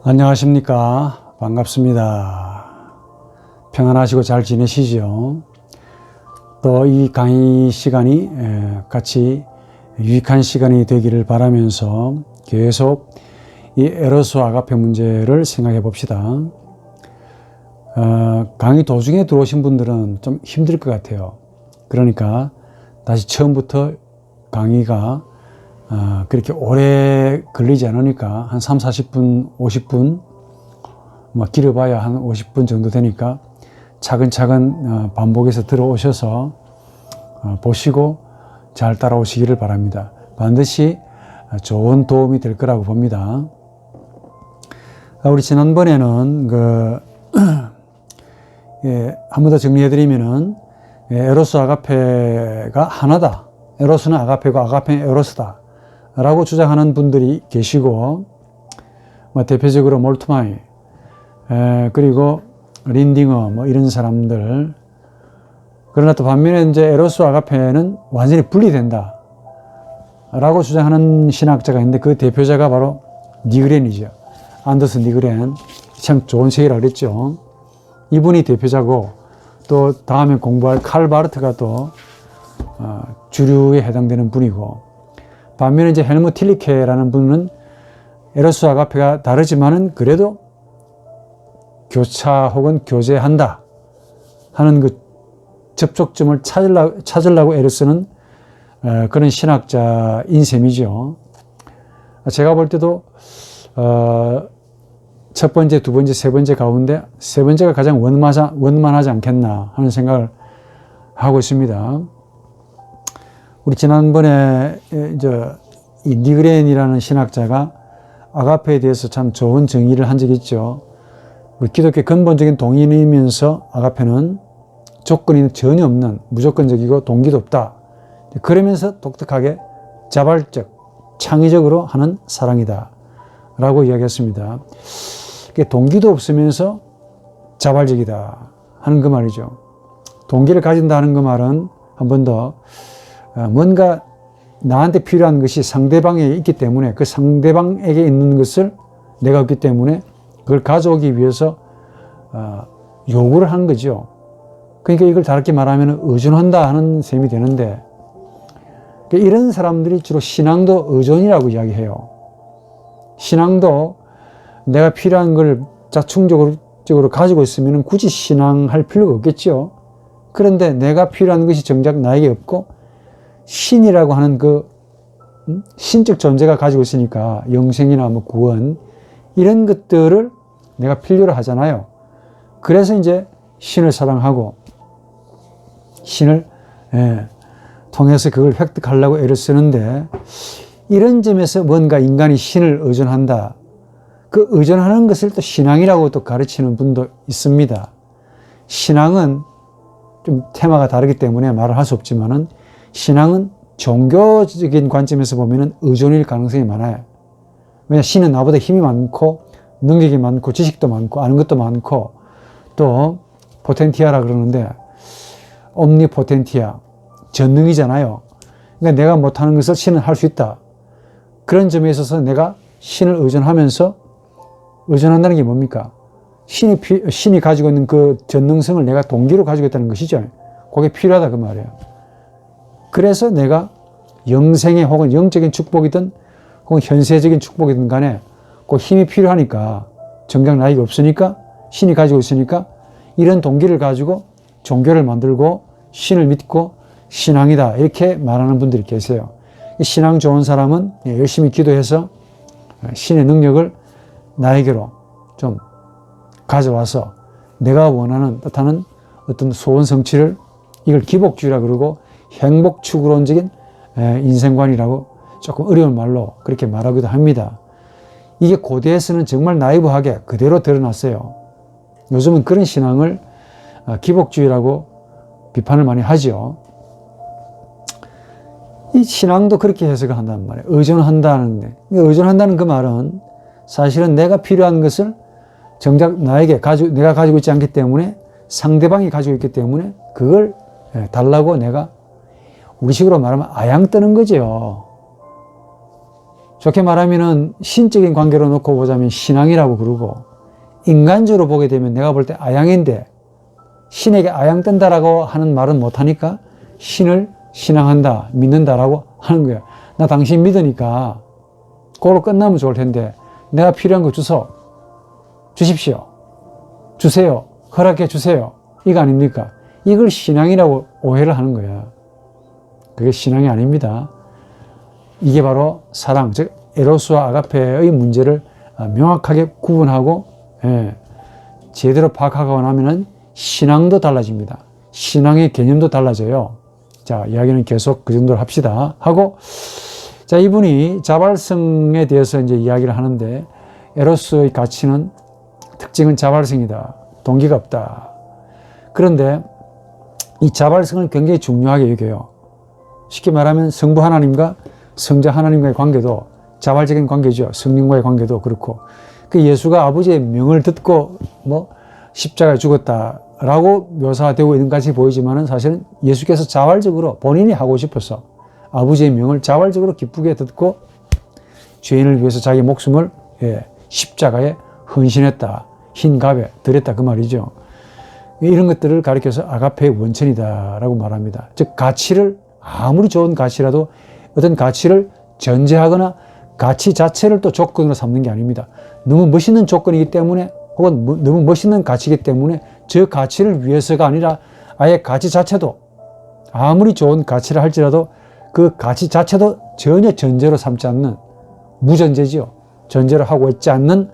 안녕하십니까. 반갑습니다. 평안하시고 잘 지내시죠? 또 이 강의 시간이 같이 유익한 시간이 되기를 바라면서 계속 이 에로스 아가페 문제를 생각해 봅시다. 강의 도중에 들어오신 분들은 좀 힘들 것 같아요. 그러니까 다시 처음부터 강의가 그렇게 오래 걸리지 않으니까 한 3, 40분, 50분, 길어봐야 한 50분 정도 되니까 차근차근 반복해서 들어오셔서 보시고 잘 따라오시기를 바랍니다. 반드시 좋은 도움이 될 거라고 봅니다. 우리 지난번에는 한 번 더 정리해드리면은 에로스 아가페가 하나다. 에로스는 아가페고 아가페는 에로스다. 라고 주장하는 분들이 계시고, 대표적으로 몰트마이, 그리고 린딩어, 이런 사람들. 그러나 또 반면에 이제 에로스 아가페는 완전히 분리된다. 라고 주장하는 신학자가 있는데 그 대표자가 바로 니그렌이죠. 안더스 니그렌. 참 좋은 책이라 그랬죠. 이분이 대표자고, 또 다음에 공부할 칼 바르트가 또 주류에 해당되는 분이고, 반면에 이제 헬무 틸리케라는 분은 에로스 아가페가 다르지만은 그래도 교차 혹은 교제한다 하는 그 접촉점을 찾으려고 애를 쓰는 그런 신학자인 셈이죠. 제가 볼 때도 첫 번째, 두 번째, 세 번째 가운데 세 번째가 가장 원만하지 않겠나 하는 생각을 하고 있습니다. 우리 지난번에 이 니그렌이라는 신학자가 아가페에 대해서 참 좋은 정의를 한 적이 있죠. 우리 기독교 근본적인 동인이면서 아가페는 조건이 전혀 없는 무조건적이고 동기도 없다. 그러면서 독특하게 자발적, 창의적으로 하는 사랑이다. 라고 이야기했습니다. 동기도 없으면서 자발적이다 하는 그 말이죠. 동기를 가진다는 그 말은 한 번 더 뭔가 나한테 필요한 것이 상대방에게 있기 때문에 그 상대방에게 있는 것을 내가 없기 때문에 그걸 가져오기 위해서 요구를 하는 거죠. 그러니까 이걸 다르게 말하면 의존한다 하는 셈이 되는데, 이런 사람들이 주로 신앙도 의존이라고 이야기해요. 신앙도 내가 필요한 걸 자충적으로 가지고 있으면 굳이 신앙할 필요가 없겠죠. 그런데 내가 필요한 것이 정작 나에게 없고 신이라고 하는 그 신적 존재가 가지고 있으니까 영생이나 구원 이런 것들을 내가 필요로 하잖아요. 그래서 이제 신을 사랑하고 신을 통해서 그걸 획득하려고 애를 쓰는데, 이런 점에서 뭔가 인간이 신을 의존한다. 그 의존하는 것을 또 신앙이라고 또 가르치는 분도 있습니다. 신앙은 좀 테마가 다르기 때문에 말을 할 수 없지만은 신앙은 종교적인 관점에서 보면은 의존일 가능성이 많아요. 왜냐, 신은 나보다 힘이 많고 능력이 많고 지식도 많고 아는 것도 많고 또 포텐티아라 그러는데 옴니포텐티아, 전능이잖아요. 그러니까 내가 못하는 것을 신은 할 수 있다. 그런 점에 있어서 내가 신을 의존한다는 게 뭡니까? 신이 가지고 있는 그 전능성을 내가 동기로 가지고 있다는 것이죠. 그게 필요하다 그 말이에요. 그래서 내가 영생의 혹은 영적인 축복이든 혹은 현세적인 축복이든 간에 그 힘이 필요하니까, 정작 나이가 없으니까 신이 가지고 있으니까 이런 동기를 가지고 종교를 만들고 신을 믿고 신앙이다 이렇게 말하는 분들이 계세요. 신앙 좋은 사람은 열심히 기도해서 신의 능력을 나에게로 좀 가져와서 내가 원하는 뜻하는 어떤 소원 성취를, 이걸 기복주의라 그러고 행복 추구론적인 인생관이라고 조금 어려운 말로 그렇게 말하기도 합니다. 이게 고대에서는 정말 나이브하게 그대로 드러났어요. 요즘은 그런 신앙을 기복주의라고 비판을 많이 하죠. 이 신앙도 그렇게 해석을 한단 말이에요. 의존한다는데, 의존한다는 그 말은 사실은 내가 필요한 것을 정작 내가 가지고 있지 않기 때문에 상대방이 가지고 있기 때문에 그걸 달라고 내가 우리식으로 말하면 아양 뜨는 거죠. 좋게 말하면은 신적인 관계로 놓고 보자면 신앙이라고 그러고, 인간적으로 보게 되면 내가 볼 때 아양인데, 신에게 아양 뜬다라고 하는 말은 못하니까 신을 신앙한다, 믿는다라고 하는 거야. 나 당신 믿으니까 그걸로 끝나면 좋을 텐데 내가 필요한 거 주십시오. 주세요. 허락해 주세요. 이거 아닙니까? 이걸 신앙이라고 오해를 하는 거야. 그게 신앙이 아닙니다. 이게 바로 사랑, 즉 에로스와 아가페의 문제를 명확하게 구분하고 제대로 파악하고 나면은 신앙도 달라집니다. 신앙의 개념도 달라져요. 자, 이야기는 계속 그 정도로 합시다 하고, 자, 이분이 자발성에 대해서 이제 이야기를 하는데, 에로스의 가치는 특징은 자발성이다. 동기가 없다. 그런데 이 자발성을 굉장히 중요하게 여겨요. 쉽게 말하면 성부 하나님과 성자 하나님과의 관계도 자발적인 관계죠. 성령과의 관계도 그렇고, 그 예수가 아버지의 명을 듣고 십자가에 죽었다라고 묘사되고 있는 것같이 보이지만은 사실은 예수께서 자발적으로 본인이 하고 싶어서 아버지의 명을 자발적으로 기쁘게 듣고 죄인을 위해서 자기 목숨을 십자가에 헌신했다. 흰갑에 드렸다 그 말이죠. 이런 것들을 가리켜서 아가페의 원천이다라고 말합니다. 즉 가치를 아무리 좋은 가치라도 어떤 가치를 전제하거나 가치 자체를 또 조건으로 삼는 게 아닙니다. 너무 멋있는 조건이기 때문에 혹은 너무 멋있는 가치이기 때문에 저 가치를 위해서가 아니라 아예 가치 자체도 아무리 좋은 가치를 할지라도 그 가치 자체도 전혀 전제로 삼지 않는 무전제지요. 전제로 하고 있지 않는,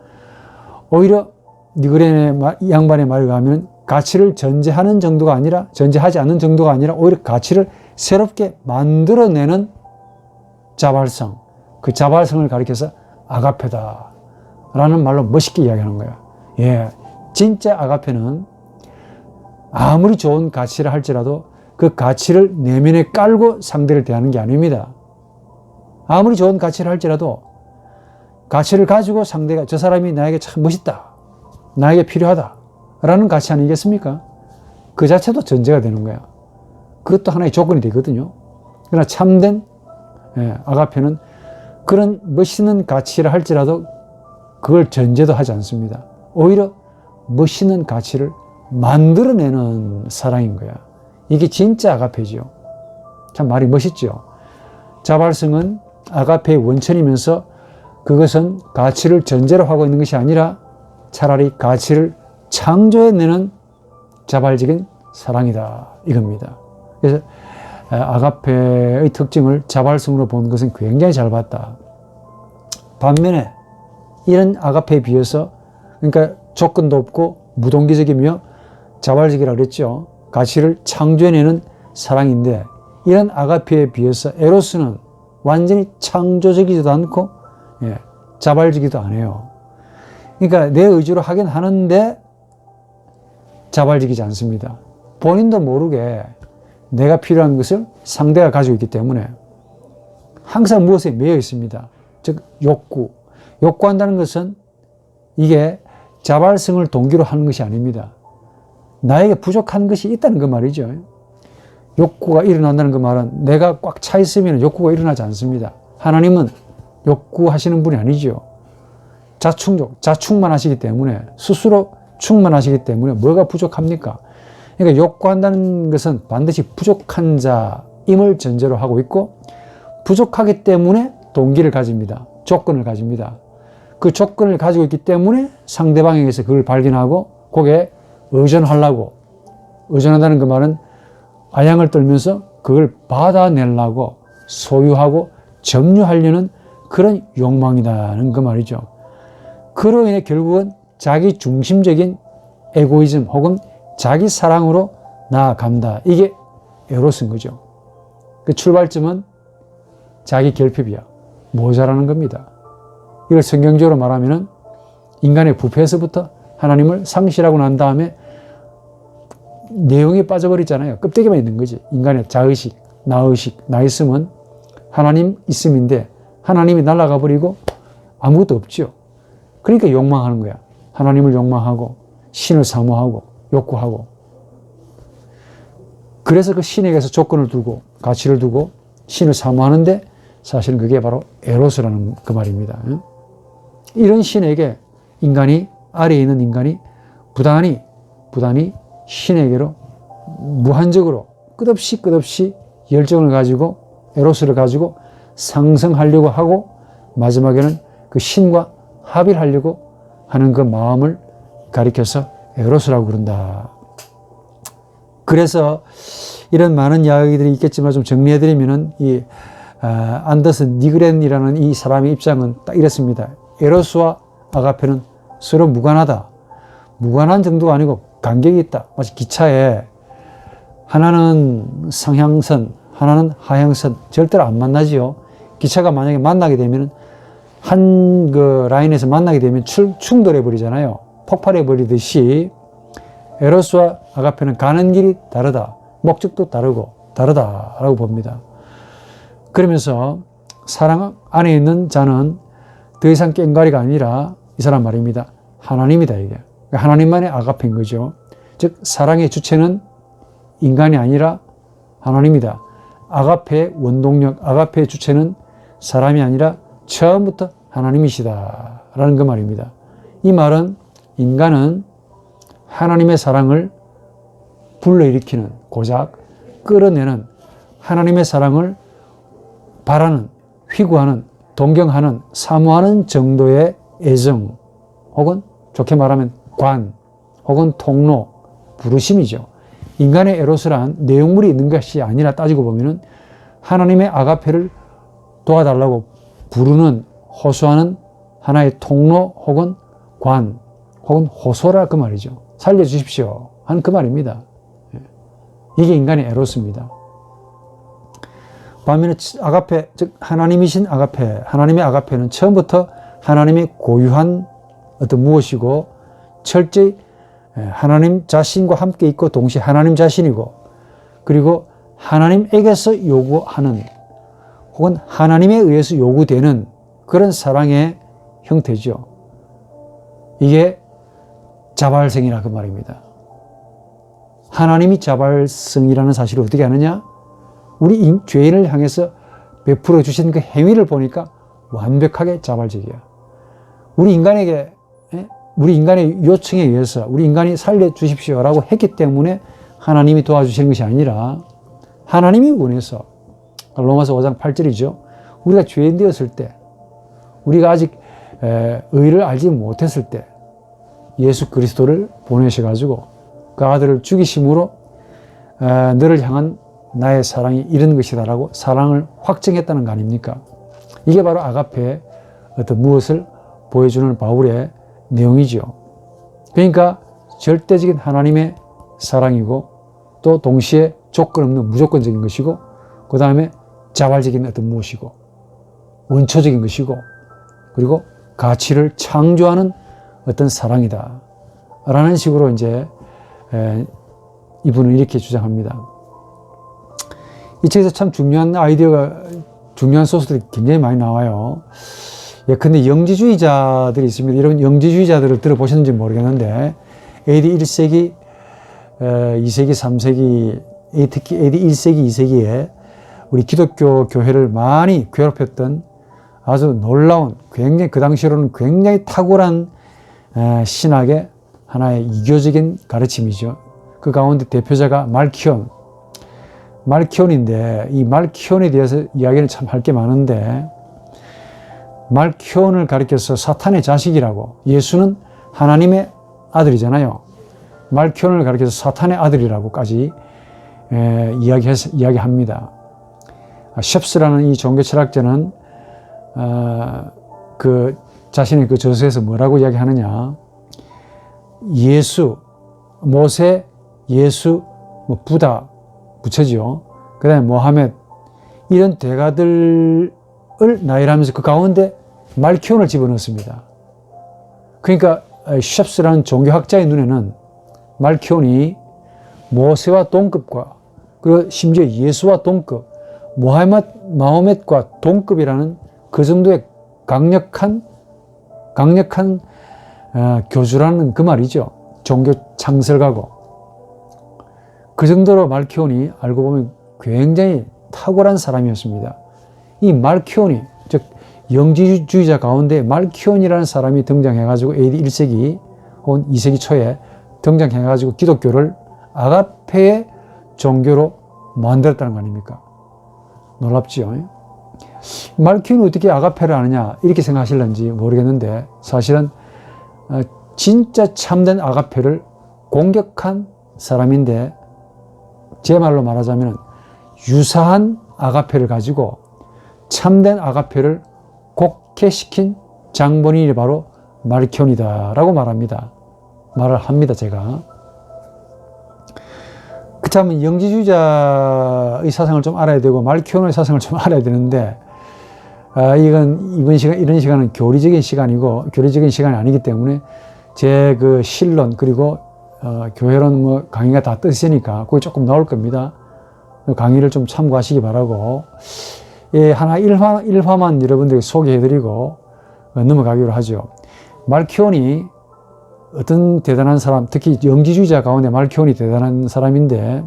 오히려 니그레네 이 양반의 말에 의하면 가치를 전제하는 정도가 아니라, 전제하지 않는 정도가 아니라 오히려 가치를 새롭게 만들어내는 자발성, 그 자발성을 가리켜서 아가페다 라는 말로 멋있게 이야기하는 거예요. 예, 진짜 아가페는 아무리 좋은 가치를 할지라도 그 가치를 내면에 깔고 상대를 대하는 게 아닙니다. 아무리 좋은 가치를 할지라도 가치를 가지고 상대가, 저 사람이 나에게 참 멋있다, 나에게 필요하다 라는 가치 아니겠습니까? 그 자체도 전제가 되는 거야. 그것도 하나의 조건이 되거든요. 그러나 참된 아가페는 그런 멋있는 가치를 할지라도 그걸 전제도 하지 않습니다. 오히려 멋있는 가치를 만들어내는 사랑인 거야. 이게 진짜 아가페지요. 참 말이 멋있죠. 자발성은 아가페의 원천이면서 그것은 가치를 전제로 하고 있는 것이 아니라 차라리 가치를 창조해내는 자발적인 사랑이다 이겁니다. 그래서 아가페의 특징을 자발성으로 본 것은 굉장히 잘 봤다. 반면에 이런 아가페에 비해서, 그러니까 조건도 없고 무동기적이며 자발적이라고 그랬죠. 가치를 창조해내는 사랑인데, 이런 아가페에 비해서 에로스는 완전히 창조적이지도 않고 자발적이지도 않아요. 그러니까 내 의지로 하긴 하는데 자발적이지 않습니다. 본인도 모르게 내가 필요한 것을 상대가 가지고 있기 때문에 항상 무엇에 매여 있습니다. 즉 욕구한다는 것은 이게 자발성을 동기로 하는 것이 아닙니다. 나에게 부족한 것이 있다는 그 말이죠. 욕구가 일어난다는 그 말은 내가 꽉 차 있으면 욕구가 일어나지 않습니다. 하나님은 욕구하시는 분이 아니죠. 자충만 하시기 때문에, 스스로 충만하시기 때문에 뭐가 부족합니까? 그러니까 욕구한다는 것은 반드시 부족한 자임을 전제로 하고 있고, 부족하기 때문에 동기를 가집니다. 조건을 가집니다. 그 조건을 가지고 있기 때문에 상대방에게서 그걸 발견하고 거기에 의존한다는 그 말은 아양을 떨면서 그걸 받아내려고 소유하고 점유하려는 그런 욕망이라는 그 말이죠. 그로 인해 결국은 자기 중심적인 에고이즘 혹은 자기 사랑으로 나아간다. 이게 에로스인 거죠. 그 출발점은 자기 결핍이야. 모자라는 겁니다. 이걸 성경적으로 말하면은 인간의 부패에서부터 하나님을 상실하고 난 다음에 내용에 빠져버리잖아요. 껍데기만 있는 거지. 인간의 자의식, 나의식, 나 있으면 하나님 있음인데 하나님이 날아가 버리고 아무것도 없죠. 그러니까 욕망하는 거야. 하나님을 욕망하고 신을 사모하고 욕구하고. 그래서 그 신에게서 조건을 두고 가치를 두고 신을 사모하는데 사실은 그게 바로 에로스라는 그 말입니다. 이런 신에게 인간이, 아래에 있는 인간이 부단히 신에게로 무한적으로 끝없이 열정을 가지고 에로스를 가지고 상승하려고 하고 마지막에는 그 신과 합의를 하려고 하는 그 마음을 가리켜서 에로스라고 그런다. 그래서 이런 많은 이야기들이 있겠지만 좀 정리해드리면은 이 안더스 니그렌이라는 이 사람의 입장은 딱 이렇습니다. 에로스와 아가페는 서로 무관하다. 무관한 정도가 아니고 간격이 있다. 마치 기차에 하나는 상향선, 하나는 하향선, 절대로 안 만나지요. 기차가 만약에 만나게 되면 한 그 라인에서 만나게 되면 충돌해 버리잖아요. 폭발해 버리듯이 에로스와 아가페는 가는 길이 다르다. 목적도 다르다라고 봅니다. 그러면서 사랑 안에 있는 자는 더 이상 꽹과리가 아니라 이 사람 말입니다. 하나님이다, 이게. 하나님만의 아가페인 거죠. 즉, 사랑의 주체는 인간이 아니라 하나님이다. 아가페의 원동력, 아가페의 주체는 사람이 아니라 처음부터 하나님이시다. 라는 그 말입니다. 이 말은 인간은 하나님의 사랑을 불러일으키는, 고작 끌어내는 하나님의 사랑을 바라는, 휘구하는, 동경하는, 사모하는 정도의 애정 혹은 좋게 말하면 관 혹은 통로, 부르심이죠. 인간의 에로스란 내용물이 있는 것이 아니라 따지고 보면은 하나님의 아가페를 도와달라고 부르는, 호소하는 하나의 통로 혹은 관 혹은 호소라 그 말이죠. 살려주십시오 하는 그 말입니다. 이게 인간의 에로스입니다. 반면에 아가페, 즉 하나님이신 아가페, 하나님의 아가페는 처음부터 하나님의 고유한 어떤 무엇이고 철저히 하나님 자신과 함께 있고 동시에 하나님 자신이고 그리고 하나님에게서 요구하는 혹은 하나님에 의해서 요구되는 그런 사랑의 형태죠. 이게 자발성이라 그 말입니다. 하나님이 자발성이라는 사실을 어떻게 아느냐? 우리 죄인을 향해서 베풀어 주신 그 행위를 보니까 완벽하게 자발적이야. 우리 인간의 요청에 의해서 우리 인간이 살려주십시오라고 했기 때문에 하나님이 도와주시는 것이 아니라 하나님이 원해서, 로마서 5장 8절이죠. 우리가 죄인 되었을 때, 우리가 아직 의를 알지 못했을 때 예수 그리스도를 보내셔가지고 그 아들을 죽이심으로 너를 향한 나의 사랑이 이런 것이다라고 사랑을 확정했다는 거 아닙니까? 이게 바로 아가페의 어떤 무엇을 보여주는 바울의 내용이죠. 그러니까 절대적인 하나님의 사랑이고 또 동시에 조건 없는 무조건적인 것이고 그 다음에 자발적인 어떤 무엇이고 원초적인 것이고 그리고 가치를 창조하는 어떤 사랑이다 라는 식으로 이제 이분은 이렇게 주장합니다. 이 책에서 참 중요한 아이디어가, 중요한 소스들이 굉장히 많이 나와요. 예컨대 영지주의자들이 있습니다. 이런 영지주의자들을 들어보셨는지 모르겠는데 AD 1세기, 2세기, 3세기, 특히 AD 1세기, 2세기에 우리 기독교 교회를 많이 괴롭혔던 아주 놀라운, 굉장히 그 당시로는 굉장히 탁월한 신학의 하나의 이교적인 가르침이죠. 그 가운데 대표자가 말키온인데 이 말키온에 대해서 이야기를 참 할 게 많은데 말키온을 가리켜서 사탄의 자식이라고, 예수는 하나님의 아들이잖아요. 말키온을 가리켜서 사탄의 아들이라고까지 이야기합니다. 셰프스라는 이 종교 철학자는 그 자신의 그 저서에서 뭐라고 이야기하느냐? 예수, 모세, 예수, 뭐 부다, 부처죠. 그 다음에 모하메드, 이런 대가들을 나열하면서 그 가운데 말키온을 집어넣습니다. 그러니까 셰프스라는 종교학자의 눈에는 말키온이 모세와 동급과 그리고 심지어 예수와 동급, 마호멧과 동급이라는 그 정도의 강력한 교주라는 그 말이죠. 종교 창설가고. 그 정도로 말키온이 알고 보면 굉장히 탁월한 사람이었습니다. 이 말키온이, 즉 영지주의자 가운데 말키온이라는 사람이 등장해가지고 AD 1세기 혹은 2세기 초에 등장해가지고 기독교를 아가페의 종교로 만들었다는 거 아닙니까? 놀랍지요? 말키온이 어떻게 아가페를 아느냐 이렇게 생각하실런지 모르겠는데, 사실은 진짜 참된 아가페를 공격한 사람인데, 제 말로 말하자면 유사한 아가페를 가지고 참된 아가페를 곡해시킨 장본인이 바로 말키온이다 라고 말을 합니다. 제가 그렇다면 영지주의자의 사상을 좀 알아야 되고 말키온의 사상을 좀 알아야 되는데, 이런 시간은 교리적인 시간이 아니기 때문에 제 그 실론 그리고 교회론 강의가 다 뜨시니까 거기 조금 나올 겁니다. 강의를 좀 참고하시기 바라고, 하나 일화만 여러분들에게 소개해드리고 넘어가기로 하죠. 말키온이 어떤 대단한 사람, 특히 영지주의자 가운데 말키온이 대단한 사람인데,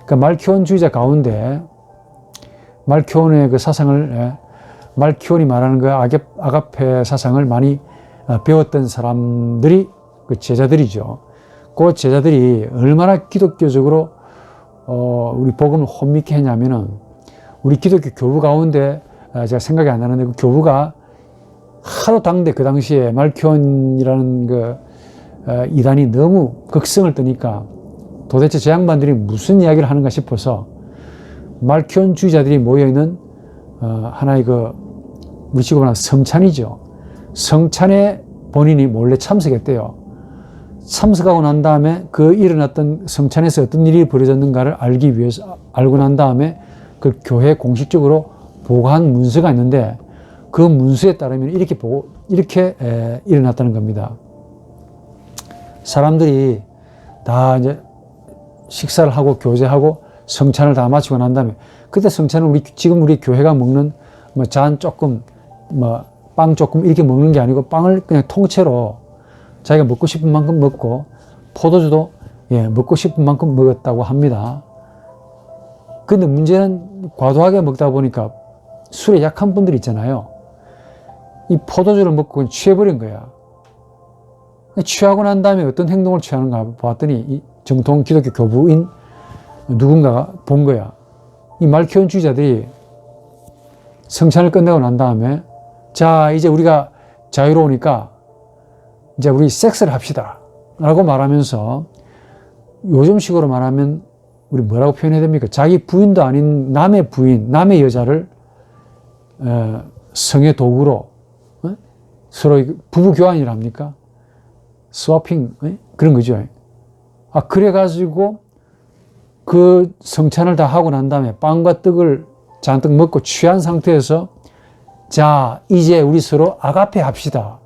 그 말키온주의자 가운데 말키온의 그 사상을, 말키온이 말하는 그 아가페 사상을 많이 배웠던 사람들이 그 제자들이죠. 그 제자들이 얼마나 기독교적으로 우리 복음을 혼미케 했냐면은, 우리 기독교 교부 가운데 제가 생각이 안 나는데, 그 교부가 하도 그 당시에 말키온이라는 그 이단이 너무 극성을 뜨니까 도대체 저 양반들이 무슨 이야기를 하는가 싶어서 말키온주의자들이 모여있는 하나의 우리 식으로 말하면 성찬이죠. 성찬에 본인이 몰래 참석했대요. 참석하고 난 다음에 그 일어났던 성찬에서 어떤 일이 벌어졌는가를 알고 난 다음에 그 교회에 공식적으로 보고한 문서가 있는데, 그 문서에 따르면 이렇게 일어났다는 겁니다. 사람들이 다 이제 식사를 하고 교제하고 성찬을 다 마치고 난 다음에, 그때 성찬은 지금 우리 교회가 먹는 잔 조금, 빵 조금 이렇게 먹는 게 아니고, 빵을 그냥 통째로 자기가 먹고 싶은 만큼 먹고, 포도주도 먹고 싶은 만큼 먹었다고 합니다. 근데 문제는 과도하게 먹다 보니까 술에 약한 분들 있잖아요. 이 포도주를 먹고 그냥 취해버린 거야. 취하고 난 다음에 어떤 행동을 취하는가 봤더니, 이 정통 기독교 교부인 누군가가 본 거야. 이 말키온주의자들이 성찬을 끝내고 난 다음에, 자, 이제 우리가 자유로우니까 이제 우리 섹스를 합시다 라고 말하면서, 요즘식으로 말하면 우리 뭐라고 표현해야 됩니까? 자기 부인도 아닌 남의 부인, 남의 여자를 성의 도구로 서로 부부 교환이라 합니까? 스와핑, 그런 거죠. 그래가지고 그 성찬을 다 하고 난 다음에 빵과 떡을 잔뜩 먹고 취한 상태에서, 자, 이제 우리 서로 아가페 합시다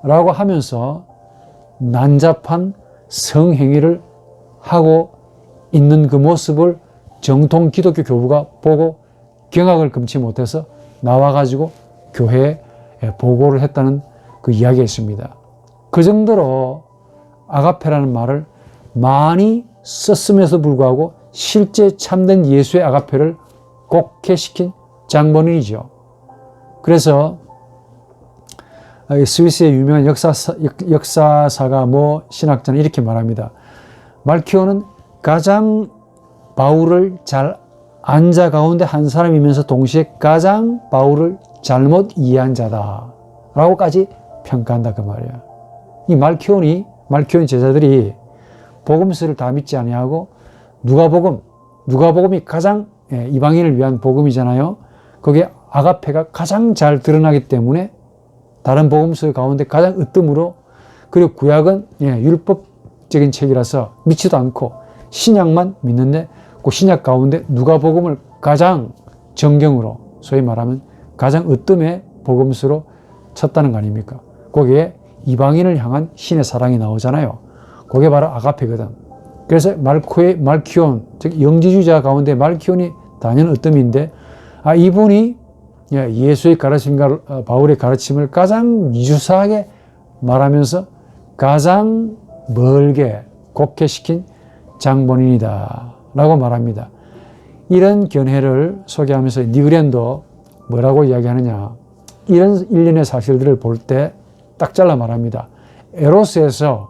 라고 하면서 난잡한 성행위를 하고 있는 그 모습을 정통 기독교 교부가 보고 경악을 금치 못해서 나와가지고 교회에 보고를 했다는 그 이야기가 있습니다. 그 정도로 아가페라는 말을 많이 썼음에도 불구하고 실제 참된 예수의 아가페를 곡해시킨 장본인이죠. 그래서 스위스의 유명한 역사사가 신학자는 이렇게 말합니다. 말키온은 가장 바울을 잘 안 자 가운데 한 사람이면서 동시에 가장 바울을 잘못 이해한 자다 라고까지 평가한다 그 말이야. 이 말키온 제자들이 복음서를 다 믿지 아니하고 누가복음이 가장 이방인을 위한 복음이잖아요. 거기에 아가페가 가장 잘 드러나기 때문에 다른 복음서 가운데 가장 으뜸으로, 그리고 구약은 율법적인 책이라서 믿지도 않고 신약만 믿는데, 그 신약 가운데 누가복음을 가장 정경으로, 소위 말하면 가장 으뜸의 복음서로 쳤다는 거 아닙니까? 거기에 이방인을 향한 신의 사랑이 나오잖아요. 그게 바로 아가페거든. 그래서 말키온, 즉 영지주의자 가운데 말키온이 단연 으뜸인데, 이분이 예수의 가르침과 바울의 가르침을 가장 유사하게 말하면서 가장 멀게 곡해시킨 장본인이다 라고 말합니다. 이런 견해를 소개하면서 니그렌도 뭐라고 이야기하느냐. 이런 일련의 사실들을 볼 때 딱 잘라 말합니다. 에로스에서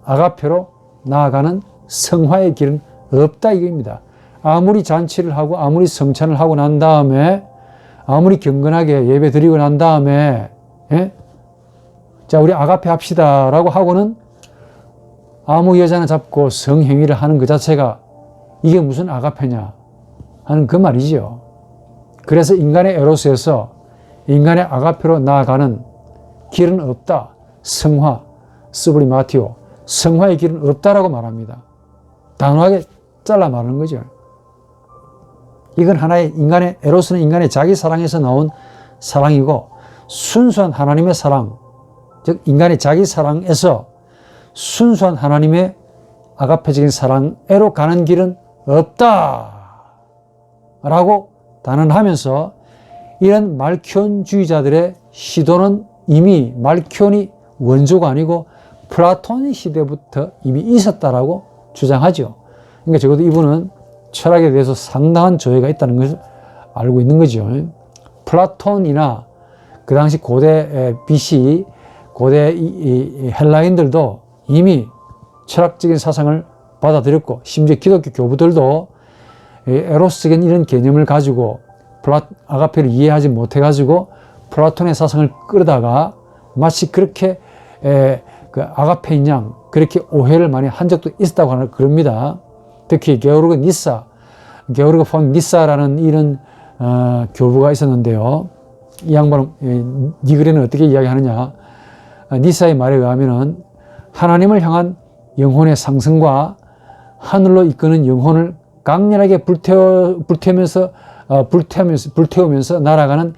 아가페로 나아가는 성화의 길은 없다 이겁니다. 아무리 잔치를 하고 아무리 성찬을 하고 난 다음에 아무리 경건하게 예배 드리고 난 다음에 자 우리 아가페 합시다 라고 하고는 아무 여자나 잡고 성행위를 하는 그 자체가 이게 무슨 아가페냐 하는 그 말이죠. 그래서 인간의 에로스에서 인간의 아가페로 나아가는 길은 없다. 성화, 스브리마티오, 성화의 길은 없다라고 말합니다. 단호하게 잘라 말하는 거죠. 이건 하나의 인간의 에로스는 인간의 자기 사랑에서 나온 사랑이고 순수한 하나님의 사랑, 즉 인간의 자기 사랑에서 순수한 하나님의 아가페적인 사랑으로 가는 길은 없다 라고 단언하면서 이런 말키온주의자들의 시도는 이미 말키온이 원조가 아니고 플라톤 시대부터 이미 있었다라고 주장하죠. 그러니까 적어도 이분은 철학에 대해서 상당한 조예가 있다는 것을 알고 있는 거죠. 플라톤이나 그 당시 고대 BC, 고대 헬라인들도 이미 철학적인 사상을 받아들였고 심지어 기독교 교부들도 에로스적인 이런 개념을 가지고 아가페를 이해하지 못해가지고 플라톤의 사상을 끌어다가 마치 그렇게 그 아가페인 양 그렇게 오해를 많이 한 적도 있었다고 하는 그럽니다. 특히 게오르그 폰 니사라는 이런 교부가 있었는데요. 이 양반은 니그레는 어떻게 이야기하느냐. 니사의 말에 의하면은 하나님을 향한 영혼의 상승과 하늘로 이끄는 영혼을 강렬하게 불태우면서 날아가는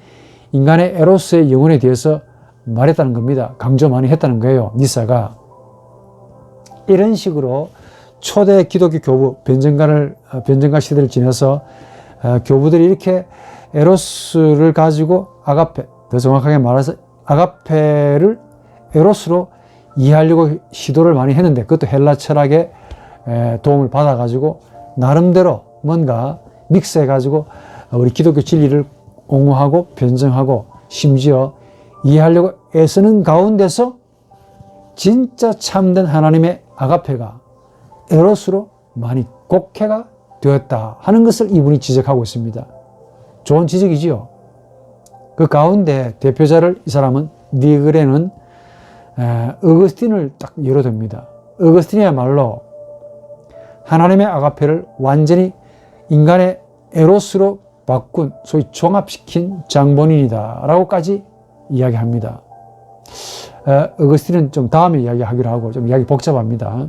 인간의 에로스의 영혼에 대해서 말했다는 겁니다. 강조 많이 했다는 거예요. 니사가. 이런 식으로 초대 기독교 교부, 변증가 시대를 지나서 교부들이 이렇게 에로스를 가지고 아가페, 더 정확하게 말해서 아가페를 에로스로 이해하려고 시도를 많이 했는데 그것도 헬라 철학의 도움을 받아가지고 나름대로 뭔가 믹스해가지고 우리 기독교 진리를 옹호하고 변증하고 심지어 이해하려고 애쓰는 가운데서 진짜 참된 하나님의 아가페가 에로스로 많이 곡해가 되었다 하는 것을 이분이 지적하고 있습니다. 좋은 지적이지요. 그 가운데 대표자를 이 사람은 니그레는 어거스틴을 딱 열어둡니다. 어거스틴이야말로 하나님의 아가페를 완전히 인간의 에로스로 바꾼 소위 종합시킨 장본인이다 라고까지 이야기합니다. 어거스틴은 좀 다음에 이야기하기로 하고 좀 이야기 복잡합니다.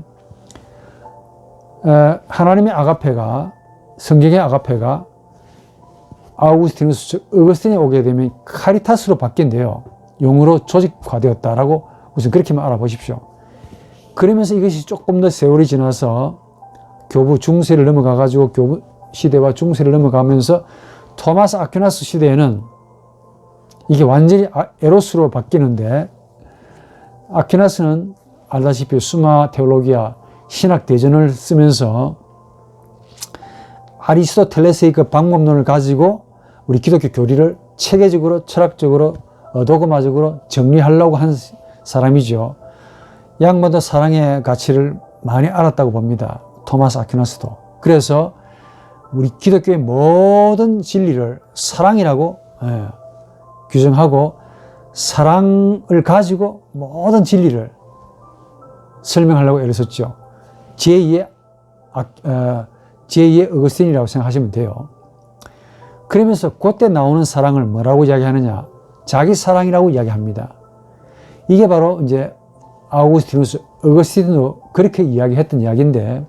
하나님의 아가페가 성경의 아가페가 아우구스티누스 어거스틴이 오게 되면 카리타스로 바뀐대요. 용어로 조직화되었다라고 우선 그렇게만 알아보십시오. 그러면서 이것이 조금 더 세월이 지나서 교부 중세를 넘어가가지고 교부 시대와 중세를 넘어가면서 토마스 아퀴나스 시대에는 이게 완전히 에로스로 바뀌는데 아퀴나스는 알다시피 수마 테올로기아 신학 대전을 쓰면서 아리스토텔레스의 그 방법론을 가지고 우리 기독교 교리를 체계적으로 철학적으로 도그마적으로 정리하려고 한 사람이죠. 양반도 사랑의 가치를 많이 알았다고 봅니다. 토마스 아퀴나스도. 그래서 우리 기독교의 모든 진리를 사랑이라고 규정하고 사랑을 가지고 모든 진리를 설명하려고 애를 썼죠. 제2의 어거스틴이라고 생각하시면 돼요. 그러면서 그때 나오는 사랑을 뭐라고 이야기하느냐? 자기 사랑이라고 이야기합니다. 이게 바로 이제 아우구스티누스, 어거스틴도 그렇게 이야기했던 이야기인데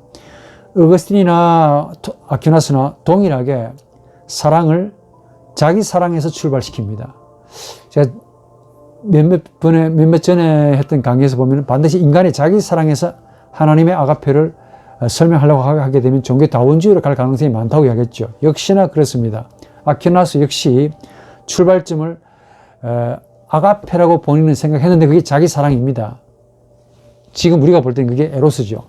어거스틴이나 아퀴나스나 동일하게 사랑을 자기 사랑에서 출발시킵니다. 제가 몇몇 전에 했던 강의에서 보면 반드시 인간의 자기 사랑에서 하나님의 아가페를 설명하려고 하게 되면 종교 다원주의로 갈 가능성이 많다고 이야기했죠. 역시나 그렇습니다. 아퀴나스 역시 출발점을 아가페라고 본인은 생각했는데 그게 자기 사랑입니다. 지금 우리가 볼 때는 그게 에로스죠.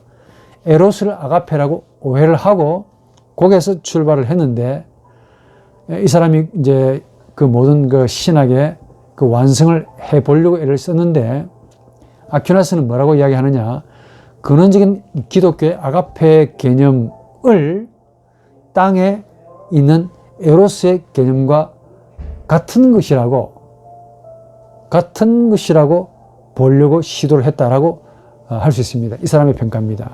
에로스를 아가페라고 오해를 하고 거기에서 출발을 했는데 이 사람이 이제 그 모든 그 신학의 그 완성을 해 보려고 애를 썼는데, 아퀴나스는 뭐라고 이야기하느냐? 근원적인 기독교의 아가페 개념을 땅에 있는 에로스의 개념과 같은 것이라고 보려고 시도를 했다라고 할 수 있습니다. 이 사람의 평가입니다.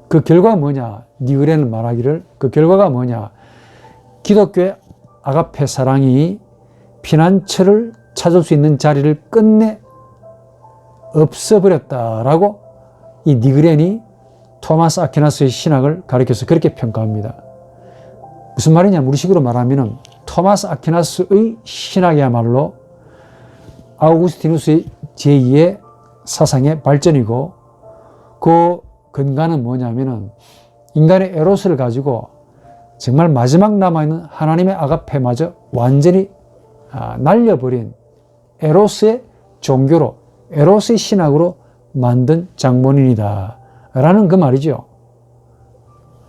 그 결과가 뭐냐? 니그레는 말하기를, 그 결과가 뭐냐? 기독교의 아가페 사랑이 피난처를 찾을 수 있는 자리를 끝내 없어버렸다라고 이 니그렌이 토마스 아퀴나스의 신학을 가리켜서 그렇게 평가합니다. 무슨 말이냐? 우리식으로 말하면 토마스 아퀴나스의 신학이야말로 아우구스티누스의 제2의 사상의 발전이고, 그 근간은 뭐냐면은 인간의 에로스를 가지고 정말 마지막 남아있는 하나님의 아가페마저 완전히 날려버린 에로스의 종교로, 에로스의 신학으로 만든 장본인이다 라는 그 말이죠.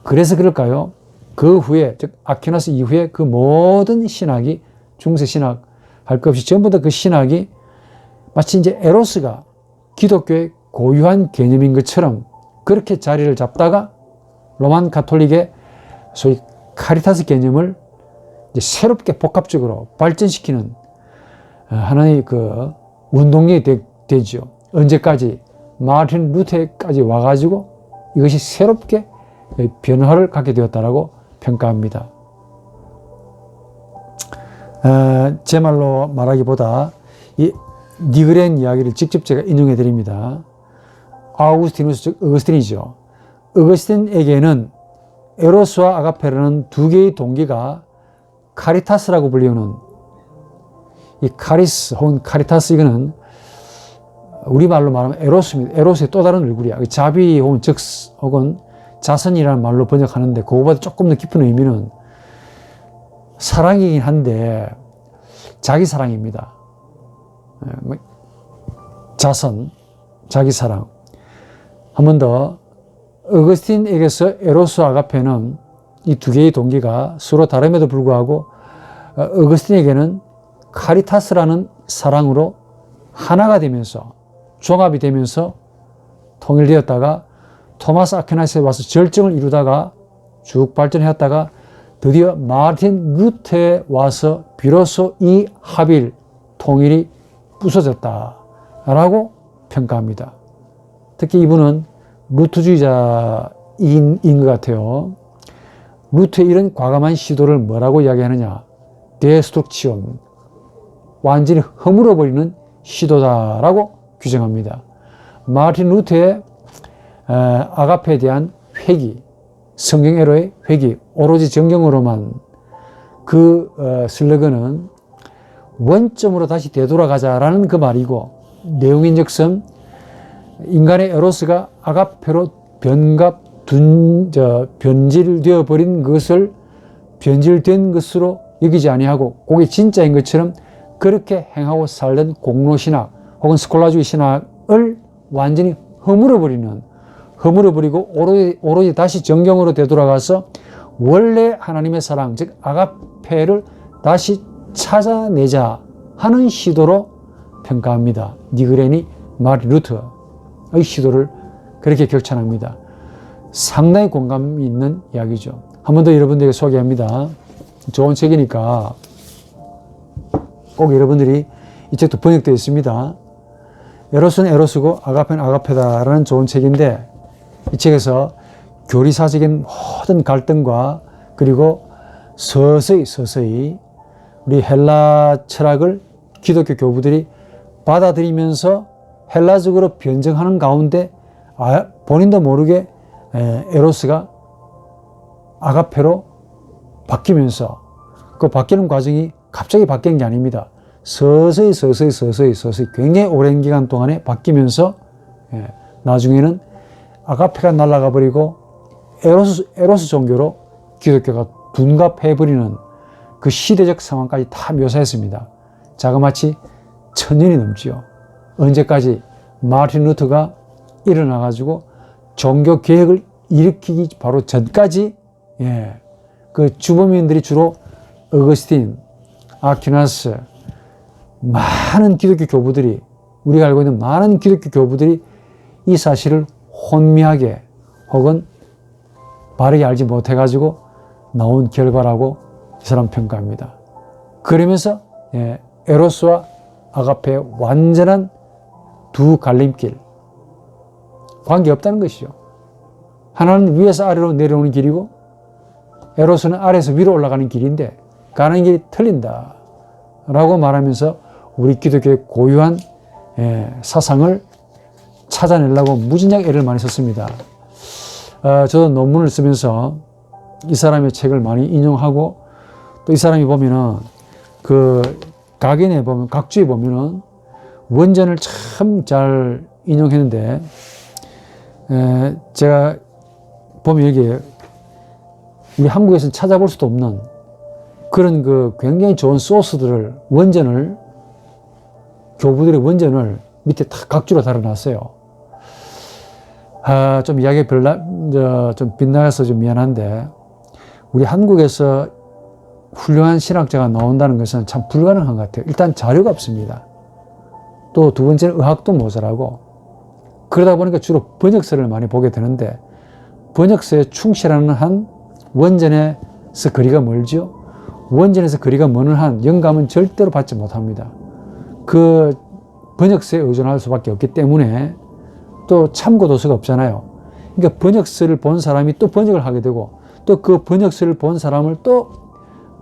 그래서 그럴까요? 그 후에, 즉 아퀴나스 이후에 그 모든 신학이, 중세 신학 할 것 없이 전부 다 그 신학이 마치 이제 에로스가 기독교의 고유한 개념인 것처럼 그렇게 자리를 잡다가 로만 가톨릭의 소위 카리타스 개념을 이제 새롭게 복합적으로 발전시키는 하나의 그 운동력이 되죠. 언제까지? 마르틴 루테까지 와가지고 이것이 새롭게 변화를 갖게 되었다라고 평가합니다. 제 말로 말하기보다 이 니그렌 이야기를 직접 제가 인용해 드립니다. 아우구스티누스, 즉 어거스틴이죠. 어거스틴에게는 에로스와 아가페라는 두 개의 동기가 카리타스라고 불리우는, 이 카리스 혹은 카리타스, 이거는 우리말로 말하면 에로스입니다. 에로스의 또 다른 얼굴이야. 자비 혹은 적스 혹은 자선이라는 말로 번역하는데, 그거보다 조금 더 깊은 의미는 사랑이긴 한데 자기 사랑입니다. 자선, 자기 사랑. 한 번 더, 어거스틴에게서 에로스와 아가페는 이 두 개의 동기가 서로 다름에도 불구하고 어거스틴에게는 카리타스라는 사랑으로 하나가 되면서, 종합이 되면서 통일되었다가 토마스 아퀴나스에 와서 절정을 이루다가 쭉 발전해왔다가 드디어 마르틴 루테에 와서 비로소 이 합일, 통일이 부서졌다라고 평가합니다. 특히 이분은 루트주의자인 것 같아요. 루트의 이런 과감한 시도를 뭐라고 이야기하느냐? 데스트럭치온, 완전히 허물어버리는 시도다라고 규정합니다. 마르틴 루테의 아가페에 대한 회귀, 성경애로의 회귀, 오로지 정경으로만, 그 슬로건은 원점으로 다시 되돌아가자라는 그 말이고, 내용인즉슨 인간의 에로스가 아가페로 변질되어 버린 것을 변질된 것으로 여기지 아니하고, 그게 진짜인 것처럼 그렇게 행하고 살던 공로신학 혹은 스콜라주의 신학을 완전히 허물어버리고 오로지 다시 정경으로 되돌아가서 원래 하나님의 사랑, 즉 아가페를 다시 찾아내자 하는 시도로 평가합니다. 니그렌이 마르틴 루터의 시도를 그렇게 격찬합니다. 상당히 공감이 있는 이야기죠. 한 번 더 여러분들에게 소개합니다. 좋은 책이니까 꼭 여러분들이, 이 책도 번역되어 있습니다. 에로스는 에로스고 아가페는 아가페다라는 좋은 책인데, 이 책에서 교리사적인 모든 갈등과, 그리고 서서히 우리 헬라 철학을 기독교 교부들이 받아들이면서 헬라적으로 변증하는 가운데 본인도 모르게 에로스가 아가페로 바뀌면서, 그 바뀌는 과정이 갑자기 바뀐 게 아닙니다. 서서히 굉장히 오랜 기간 동안에 바뀌면서 나중에는 아가페가 날아가 버리고 에로스 종교로 기독교가 둔갑해버리는 그 시대적 상황까지 다 묘사했습니다. 자그마치 1000년이 넘지요. 언제까지? 마르틴 루터가 일어나가지고 종교 개혁을 일으키기 바로 전까지, 그 주범인들이 주로 어거스틴, 아퀴나스, 많은 기독교 교부들이, 우리가 알고 있는 많은 기독교 교부들이 이 사실을 혼미하게 혹은 바르게 알지 못해가지고 나온 결과라고 이 사람 평가합니다. 그러면서 에로스와 아가페의 완전한 두 갈림길, 관계없다는 것이죠. 하나는 위에서 아래로 내려오는 길이고 에로스는 아래에서 위로 올라가는 길인데 가는 길이 틀린다 라고 말하면서 우리 기독교의 고유한 사상을 찾아내려고 무진장 애를 많이 썼습니다. 저도 논문을 쓰면서 이 사람의 책을 많이 인용하고, 또 이 사람이 보면은 그 각인에 보면, 각주에 보면은 원전을 참 잘 인용했는데, 제가 보면 여기 우리 한국에서는 찾아볼 수도 없는 그런 그 굉장히 좋은 소스들을, 원전을, 교부들의 원전을 밑에 다 각주로 달아놨어요. 좀 이야기가 좀 빗나가서 좀 미안한데, 우리 한국에서 훌륭한 신학자가 나온다는 것은 참 불가능한 것 같아요. 일단 자료가 없습니다. 또 두 번째는 의학도 모자라고, 그러다 보니까 주로 번역서를 많이 보게 되는데, 번역서에 충실하는 한 원전에서 거리가 멀죠. 원전에서 거리가 먼 한 영감은 절대로 받지 못합니다. 그 번역서에 의존할 수밖에 없기 때문에, 또 참고 도서가 없잖아요. 그러니까 번역서를 본 사람이 또 번역을 하게 되고, 또 그 번역서를 본 사람을 또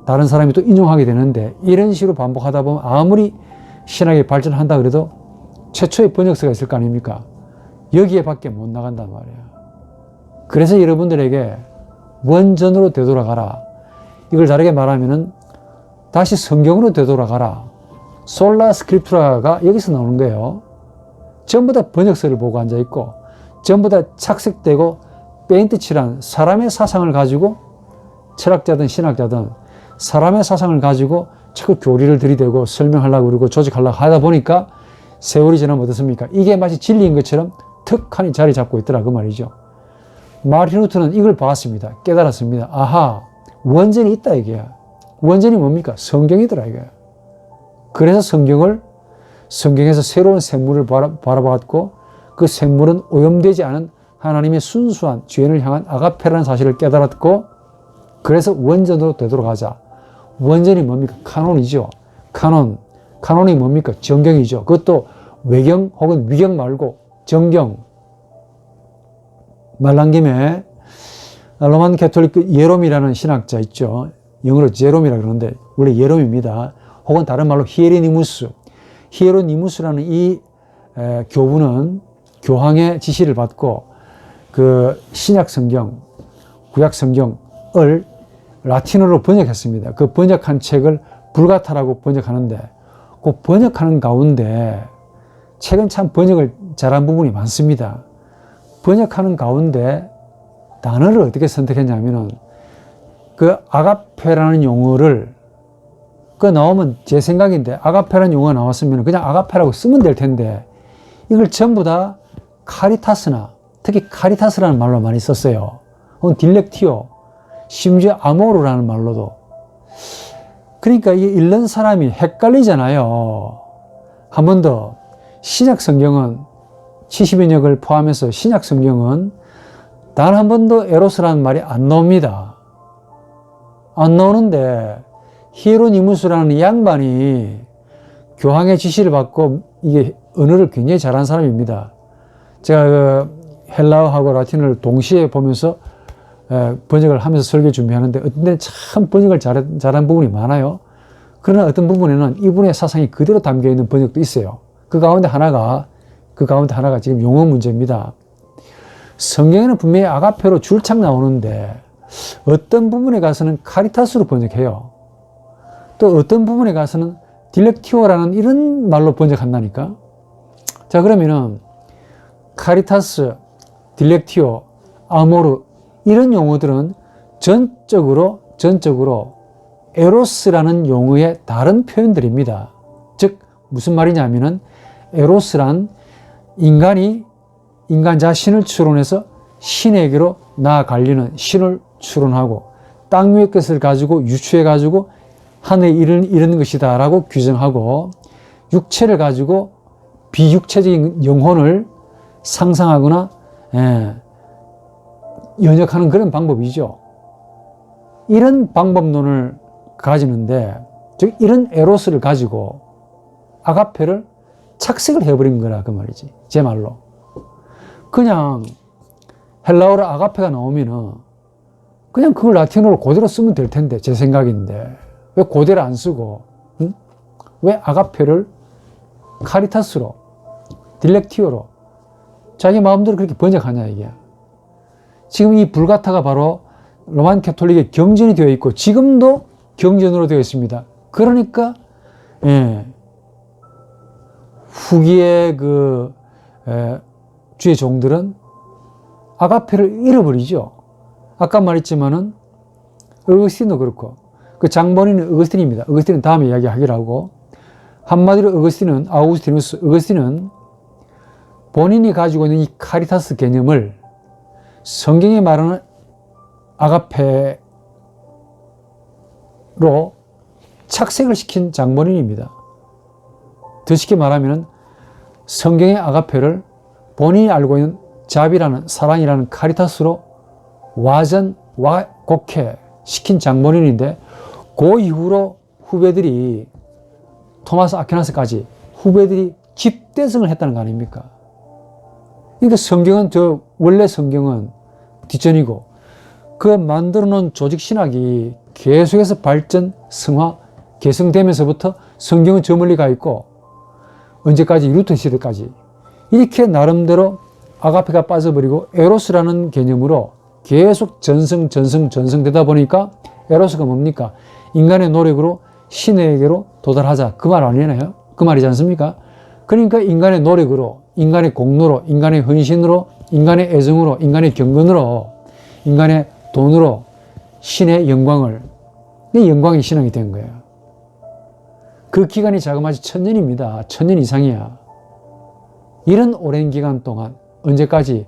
다른 사람이 또 인용하게 되는데, 이런 식으로 반복하다 보면 아무리 신학이 발전한다 그래도 최초의 번역서가 있을 거 아닙니까? 여기에 밖에 못 나간단 말이에요. 그래서 여러분들에게 원전으로 되돌아가라. 이걸 다르게 말하면은 다시 성경으로 되돌아가라. 솔라 스크립투라가 여기서 나오는 거예요. 전부 다 번역서를 보고 앉아있고, 전부 다 착색되고 페인트 칠한 사람의 사상을 가지고, 철학자든 신학자든 사람의 사상을 가지고 자꾸 교리를 들이대고 설명하려고 그러고 조직하려고 하다 보니까 세월이 지나면 어떻습니까? 이게 마치 진리인 것처럼 턱하니 자리 잡고 있더라 그 말이죠. 마르틴 루터는 이걸 봤습니다. 깨달았습니다. 아하, 원전이 있다 이게. 원전이 뭡니까? 성경이더라 이게. 그래서 성경에서 새로운 생물을 바라봤고, 그 생물은 오염되지 않은 하나님의 순수한 죄인을 향한 아가페라는 사실을 깨달았고, 그래서 원전으로 되돌아가자. 원전이 뭡니까? 카논이죠. 카논이 뭡니까? 정경이죠. 그것도 외경 혹은 위경 말고 정경. 말 나온 김에 로만 캐톨릭 예롬이라는 신학자 있죠. 영어로 제롬이라고 그러는데 원래 예롬입니다. 혹은 다른 말로 히에로니무스라는 이 교부는 교황의 지시를 받고 그 신약 성경, 구약 성경을 라틴어로 번역했습니다. 그 번역한 책을 불가타라고 번역하는데, 그 번역하는 가운데 책은 참 번역을 잘한 부분이 많습니다. 번역하는 가운데 단어를 어떻게 선택했냐면은 그 아가페라는 용어를, 그 나오면 제 생각인데 아가페라는 용어가 나왔으면 그냥 아가페라고 쓰면 될 텐데, 이걸 전부 다 카리타스나, 특히 카리타스라는 말로 많이 썼어요. 혹은 딜렉티오, 심지어 아모르라는 말로도. 그러니까 이게 읽는 사람이 헷갈리잖아요. 한 번 더, 신약 성경은 70여 역을 포함해서 신약 성경은 단 한 번도 에로스라는 말이 안 나옵니다. 안 나오는데 히에로니무스라는 이 양반이 교황의 지시를 받고 이게 언어를 굉장히 잘하는 사람입니다. 제가 그 헬라어하고 라틴어를 동시에 보면서 번역을 하면서 설교 준비하는데 어떤 데는 참 번역을 잘한 부분이 많아요. 그러나 어떤 부분에는 이분의 사상이 그대로 담겨있는 번역도 있어요. 그 가운데 하나가 지금 용어 문제입니다. 성경에는 분명히 아가페로 줄창 나오는데 어떤 부분에 가서는 카리타스로 번역해요. 또 어떤 부분에 가서는 딜렉티오라는 이런 말로 번역한다니까. 자, 그러면은 카리타스, 딜렉티오, 아모르 이런 용어들은 전적으로 에로스라는 용어의 다른 표현들입니다. 즉 무슨 말이냐면은 에로스란 인간 자신을 추론해서 신에게로 나아가려는 신을 추론하고 땅 위의 것을 가지고 유추해 가지고 하늘에 이르는 것이다 라고 규정하고 육체를 가지고 비육체적인 영혼을 상상하거나 연역하는 그런 방법이죠. 이런 방법론을 가지는데 즉 이런 에로스를 가지고 아가페를 착색을 해버린 거라 그 말이지. 제 말로. 그냥 헬라어로 아가페가 나오면은 그냥 그걸 라틴어로 그대로 쓰면 될 텐데 제 생각인데 왜 그대로 안 쓰고 응? 왜 아가페를 카리타스로 딜렉티오로 자기 마음대로 그렇게 번역하냐 이게. 지금 이 불가타가 바로 로만 캐톨릭의 경전이 되어 있고 지금도 경전으로 되어 있습니다. 그러니까 후기의 주의 종들은 아가페를 잃어버리죠. 아까 말했지만은 어거스틴도 그렇고 그 장본인은 어거스틴입니다. 어거스틴은 다음에 이야기하기로 하고 한마디로 어거스틴은 본인이 가지고 있는 이 카리타스 개념을 성경에 말하는 아가페로 착색을 시킨 장본인입니다. 더 쉽게 말하면 성경의 아가페를 본인이 알고 있는 자비라는 사랑이라는 카리타스로 와곡해 시킨 장본인인데 그 이후로 후배들이 토마스 아퀴나스까지 후배들이 집대성을 했다는 거 아닙니까? 그러니까 성경은 원래 성경은 뒷전이고 그 만들어 놓은 조직 신학이 계속해서 발전, 성화, 개성되면서부터 성경은 저 멀리 가 있고 언제까지 루터 시대까지 이렇게 나름대로 아가페가 빠져버리고 에로스라는 개념으로 계속 전승되다 보니까 에로스가 뭡니까? 인간의 노력으로 신에게로 도달하자. 그 말 아니잖아요? 그 말이지 않습니까? 그러니까 인간의 노력으로, 인간의 공로로, 인간의 헌신으로, 인간의 애정으로, 인간의 경건으로, 인간의 돈으로 신의 영광을, 이 영광이 신앙이 된 거예요. 그 기간이 자그마치 1000년입니다. 1000년 이상이야. 이런 오랜 기간 동안 언제까지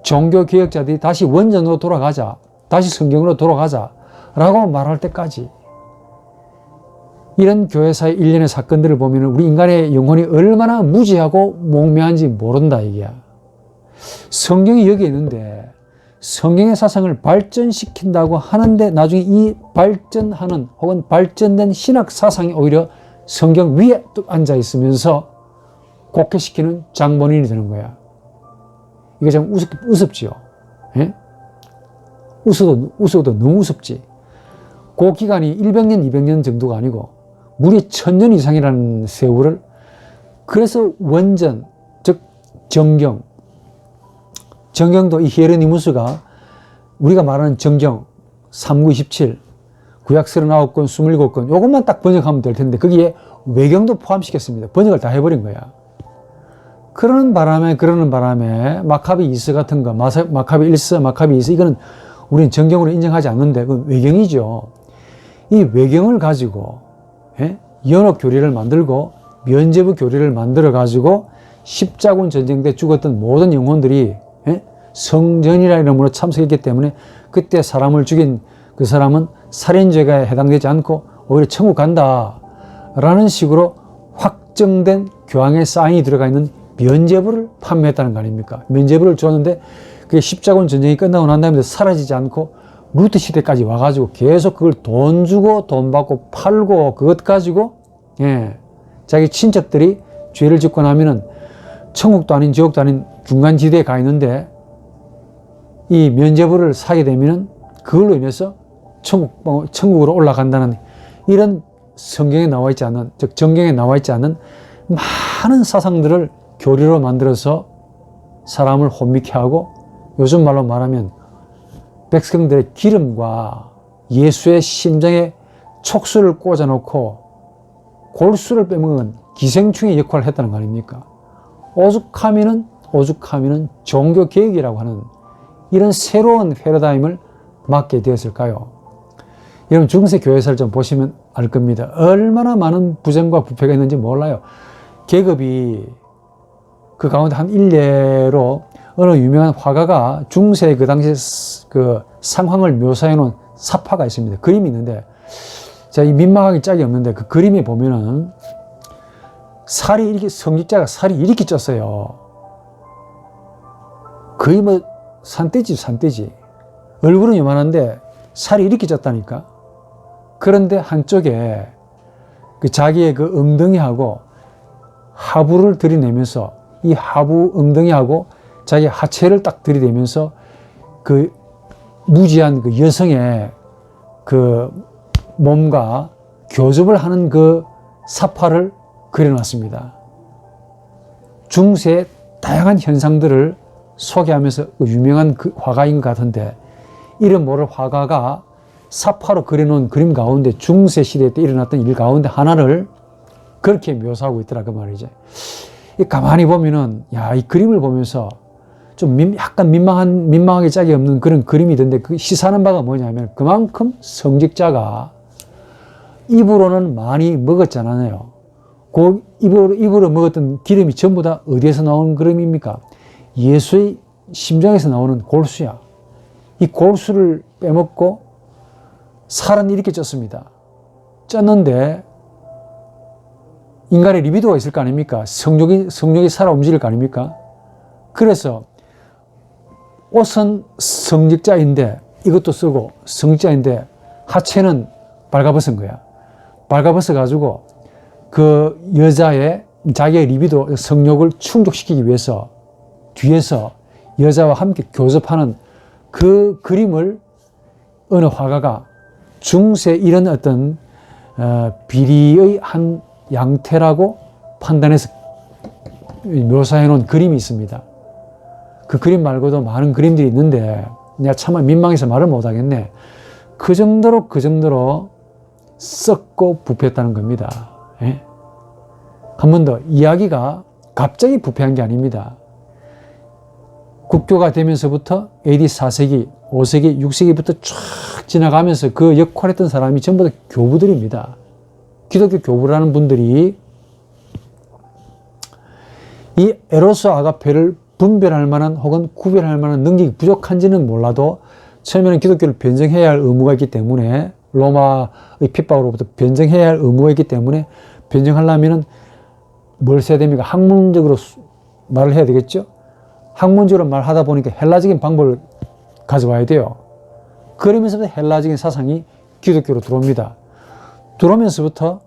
종교개혁자들이 다시 원전으로 돌아가자, 다시 성경으로 돌아가자 라고 말할 때까지 이런 교회사의 일련의 사건들을 보면 우리 인간의 영혼이 얼마나 무지하고 몽매한지 모른다 이게야. 성경이 여기 있는데 성경의 사상을 발전시킨다고 하는데 나중에 이 발전하는 혹은 발전된 신학 사상이 오히려 성경 위에 뚝 앉아 있으면서 곡해시키는 장본인이 되는 거야. 이거 참 우습지요. 예? 웃어도 너무 우습지. 그 기간이 100년, 200년 정도가 아니고 무려 1000년 이상이라는 세월을 그래서 원전, 즉 정경도 이 히에로니무스가 우리가 말하는 정경 3927 구약 39권, 27권 요것만 딱 번역하면 될 텐데 거기에 외경도 포함시켰습니다. 번역을 다 해버린 거야. 그러는 바람에 마카비 2서 같은 거, 마카비 1서, 마카비 2서 이거는 우리는 정경으로 인정하지 않는데 그건 외경이죠. 이 외경을 가지고 연옥 교리를 만들고 면죄부 교리를 만들어 가지고 십자군 전쟁 때 죽었던 모든 영혼들이 성전이라는 이름으로 참석했기 때문에 그때 사람을 죽인 그 사람은 살인죄가 해당되지 않고 오히려 천국 간다 라는 식으로 확정된 교황의 사인이 들어가 있는 면죄부를 판매했다는 거 아닙니까? 면죄부를 줬는데 그게 십자군 전쟁이 끝나고 난 다음에 사라지지 않고 루터 시대까지 와가지고 계속 그걸 돈 주고 돈 받고 팔고 그것 가지고 자기 친척들이 죄를 짓고 나면은 천국도 아닌 지옥도 아닌 중간지대에 가 있는데 이 면죄부를 사게 되면은 그걸로 인해서 천국으로 올라간다는 이런 성경에 나와 있지 않은, 즉 정경에 나와 있지 않은 많은 사상들을 교리로 만들어서 사람을 혼미케 하고 요즘 말로 말하면 백성들의 기름과 예수의 심장에 촉수를 꽂아놓고 골수를 빼먹은 기생충의 역할을 했다는 거 아닙니까? 오죽하면은 종교개혁이라고 하는 이런 새로운 패러다임을 맞게 되었을까요? 여러분 중세 교회사를 좀 보시면 알 겁니다. 얼마나 많은 부정과 부패가 있는지 몰라요. 계급이 그 가운데 한 일례로 어느 유명한 화가가 중세 그 당시 그 상황을 묘사해 놓은 사파가 있습니다. 그림이 있는데 자, 이 민망하기 짝이 없는데 그 그림에 보면은 살이 이렇게, 성직자가 살이 이렇게 쪘어요. 거의 뭐 산돼지, 산돼지. 얼굴은 요만한데 살이 이렇게 쪘다니까. 그런데 한쪽에 그 자기의 그 엉덩이하고 하부를 들이내면서 이 하부 엉덩이하고 자기 하체를 딱 들이대면서 그 무지한 그 여성의 그 몸과 교접을 하는 그 사파를 그려놨습니다. 중세의 다양한 현상들을 소개하면서 유명한 그 화가인 것 같은데, 이름 모를 화가가 사파로 그려놓은 그림 가운데 중세 시대 때 일어났던 일 가운데 하나를 그렇게 묘사하고 있더라 그 말이죠. 가만히 보면은 이 그림을 보면서 좀 약간 민망하게 짝이 없는 그런 그림이던데, 그 시사하는 바가 뭐냐면 그만큼 성직자가 입으로는 많이 먹었잖아요. 그 입으로 먹었던 기름이 전부 다 어디에서 나온 그림입니까? 예수의 심장에서 나오는 골수야. 이 골수를 빼먹고 살은 이렇게 쪘습니다. 쪘는데 인간의 리비도가 있을 거 아닙니까? 성욕이 살아 움직일 거 아닙니까? 그래서 옷은 성직자인데 이것도 쓰고, 성직자인데 하체는 발가벗은 거야. 발가벗어 가지고 그 여자의 자기의 리비도, 성욕을 충족시키기 위해서 뒤에서 여자와 함께 교접하는 그 그림을 어느 화가가 중세 이런 어떤 비리의 한 양태라고 판단해서 묘사해 놓은 그림이 있습니다. 그 그림 말고도 많은 그림들이 있는데 내가 차마 민망해서 말을 못하겠네. 그 정도로 썩고 부패했다는 겁니다. 예? 한 번 더, 이야기가 갑자기 부패한 게 아닙니다. 국교가 되면서부터 AD 4세기, 5세기, 6세기부터 쫙 지나가면서 그 역할했던 사람이 전부 다 교부들입니다. 기독교 교부라는 분들이 이 에로스 아가페를 분별할 만한 혹은 구별할 만한 능력이 부족한지는 몰라도 처음에는 기독교를 변증해야 할 의무가 있기 때문에, 로마의 핍박으로부터 변증해야 할 의무가 있기 때문에 변증하려면은 뭘 써야 됩니까? 학문적으로 말을 해야 되겠죠? 학문적으로 말하다 보니까 헬라적인 방법을 가져와야 돼요. 그러면서부터 헬라적인 사상이 기독교로 들어옵니다. 들어오면서부터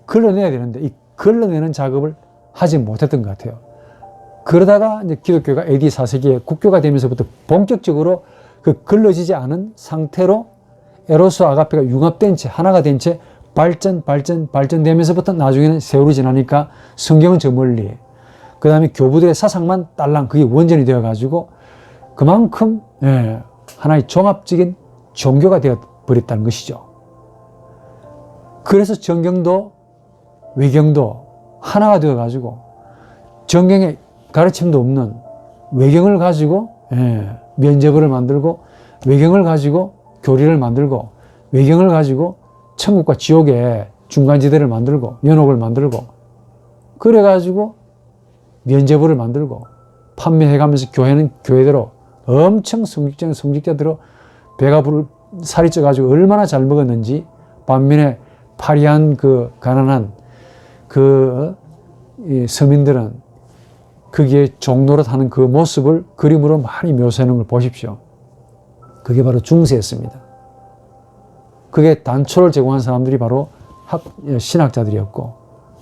걸러내야 되는데 이 걸러내는 작업을 하지 못했던 것 같아요. 그러다가 이제 기독교가 AD 4세기에 국교가 되면서부터 본격적으로 그 걸러지지 않은 상태로 에로스 아가페가 융합된 채, 하나가 된 채 발전되면서부터 나중에는 세월이 지나니까 성경은 저 멀리, 그 다음에 교부들의 사상만 딸랑 그게 원전이 되어가지고 그만큼 하나의 종합적인 종교가 되어버렸다는 것이죠. 그래서 정경도 외경도 하나가 되어가지고 정경에 가르침도 없는 외경을 가지고 면죄부를 만들고, 외경을 가지고 교리를 만들고, 외경을 가지고 천국과 지옥의 중간지대를 만들고 연옥을 만들고, 그래가지고 면죄부를 만들고 판매해가면서 교회는 교회대로 엄청 성직자대로 배가 살이 쪄가지고 얼마나 잘 먹었는지, 반면에 파리한 그 가난한 그 서민들은 거기에 종노릇하는 그 모습을 그림으로 많이 묘사하는 걸 보십시오. 그게 바로 중세였습니다. 그게 단초를 제공한 사람들이 바로 신학자들이었고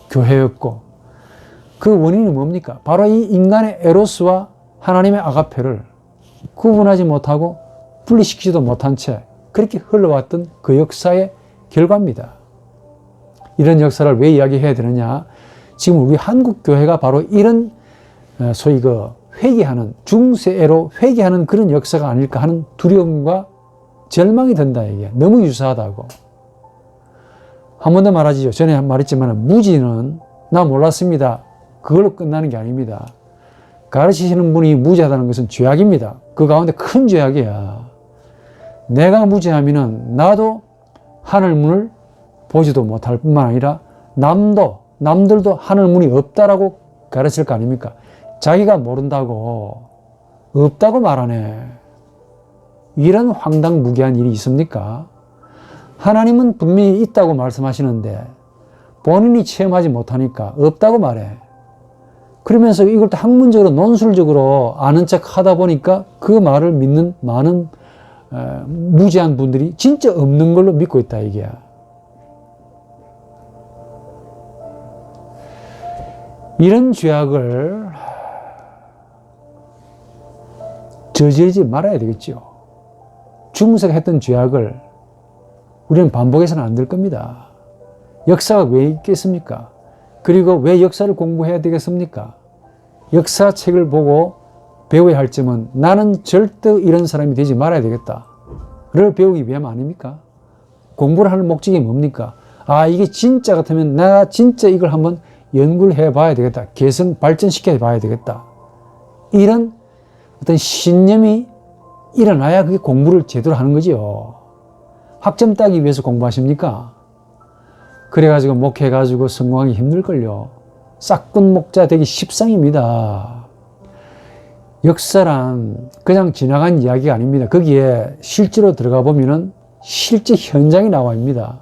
교회였고, 그 원인이 뭡니까? 바로 이 인간의 에로스와 하나님의 아가페를 구분하지 못하고 분리시키지도 못한 채 그렇게 흘러왔던 그 역사의 결과입니다. 이런 역사를 왜 이야기해야 되느냐? 지금 우리 한국 교회가 바로 이런 소위 그 회귀하는, 중세애로 회귀하는 그런 역사가 아닐까 하는 두려움과 절망이 든다. 이게 너무 유사하다고. 한 번 더 말하지요. 전에 말했지만 무지는 나 몰랐습니다, 그걸로 끝나는 게 아닙니다. 가르치시는 분이 무지하다는 것은 죄악입니다. 그 가운데 큰 죄악이야. 내가 무지하면은 나도 하늘문을 보지도 못할 뿐만 아니라 남들도 하늘문이 없다라고 가르칠 거 아닙니까? 자기가 모른다고 없다고 말하네. 이런 황당무계한 일이 있습니까? 하나님은 분명히 있다고 말씀하시는데 본인이 체험하지 못하니까 없다고 말해. 그러면서 이걸 또 학문적으로 논술적으로 아는 척 하다 보니까 그 말을 믿는 많은 무지한 분들이 진짜 없는 걸로 믿고 있다 이게야. 이런 죄악을 저지르지 말아야 되겠죠. 중세가 했던 죄악을 우리는 반복해서는 안 될 겁니다. 역사가 왜 있겠습니까? 그리고 왜 역사를 공부해야 되겠습니까? 역사책을 보고 배워야 할 점은 나는 절대 이런 사람이 되지 말아야 되겠다를 배우기 위함 아닙니까? 공부를 하는 목적이 뭡니까? 아, 이게 진짜 같으면 내가 진짜 이걸 한번 연구를 해봐야 되겠다. 개선, 발전시켜 봐야 되겠다. 이런 어떤 신념이 일어나야 그게 공부를 제대로 하는 거지요. 학점 따기 위해서 공부하십니까? 그래가지고 목해가지고 성공하기 힘들걸요. 싹군 목자 되기 십상입니다. 역사란 그냥 지나간 이야기가 아닙니다. 거기에 실제로 들어가 보면은 실제 현장이 나와 있습니다.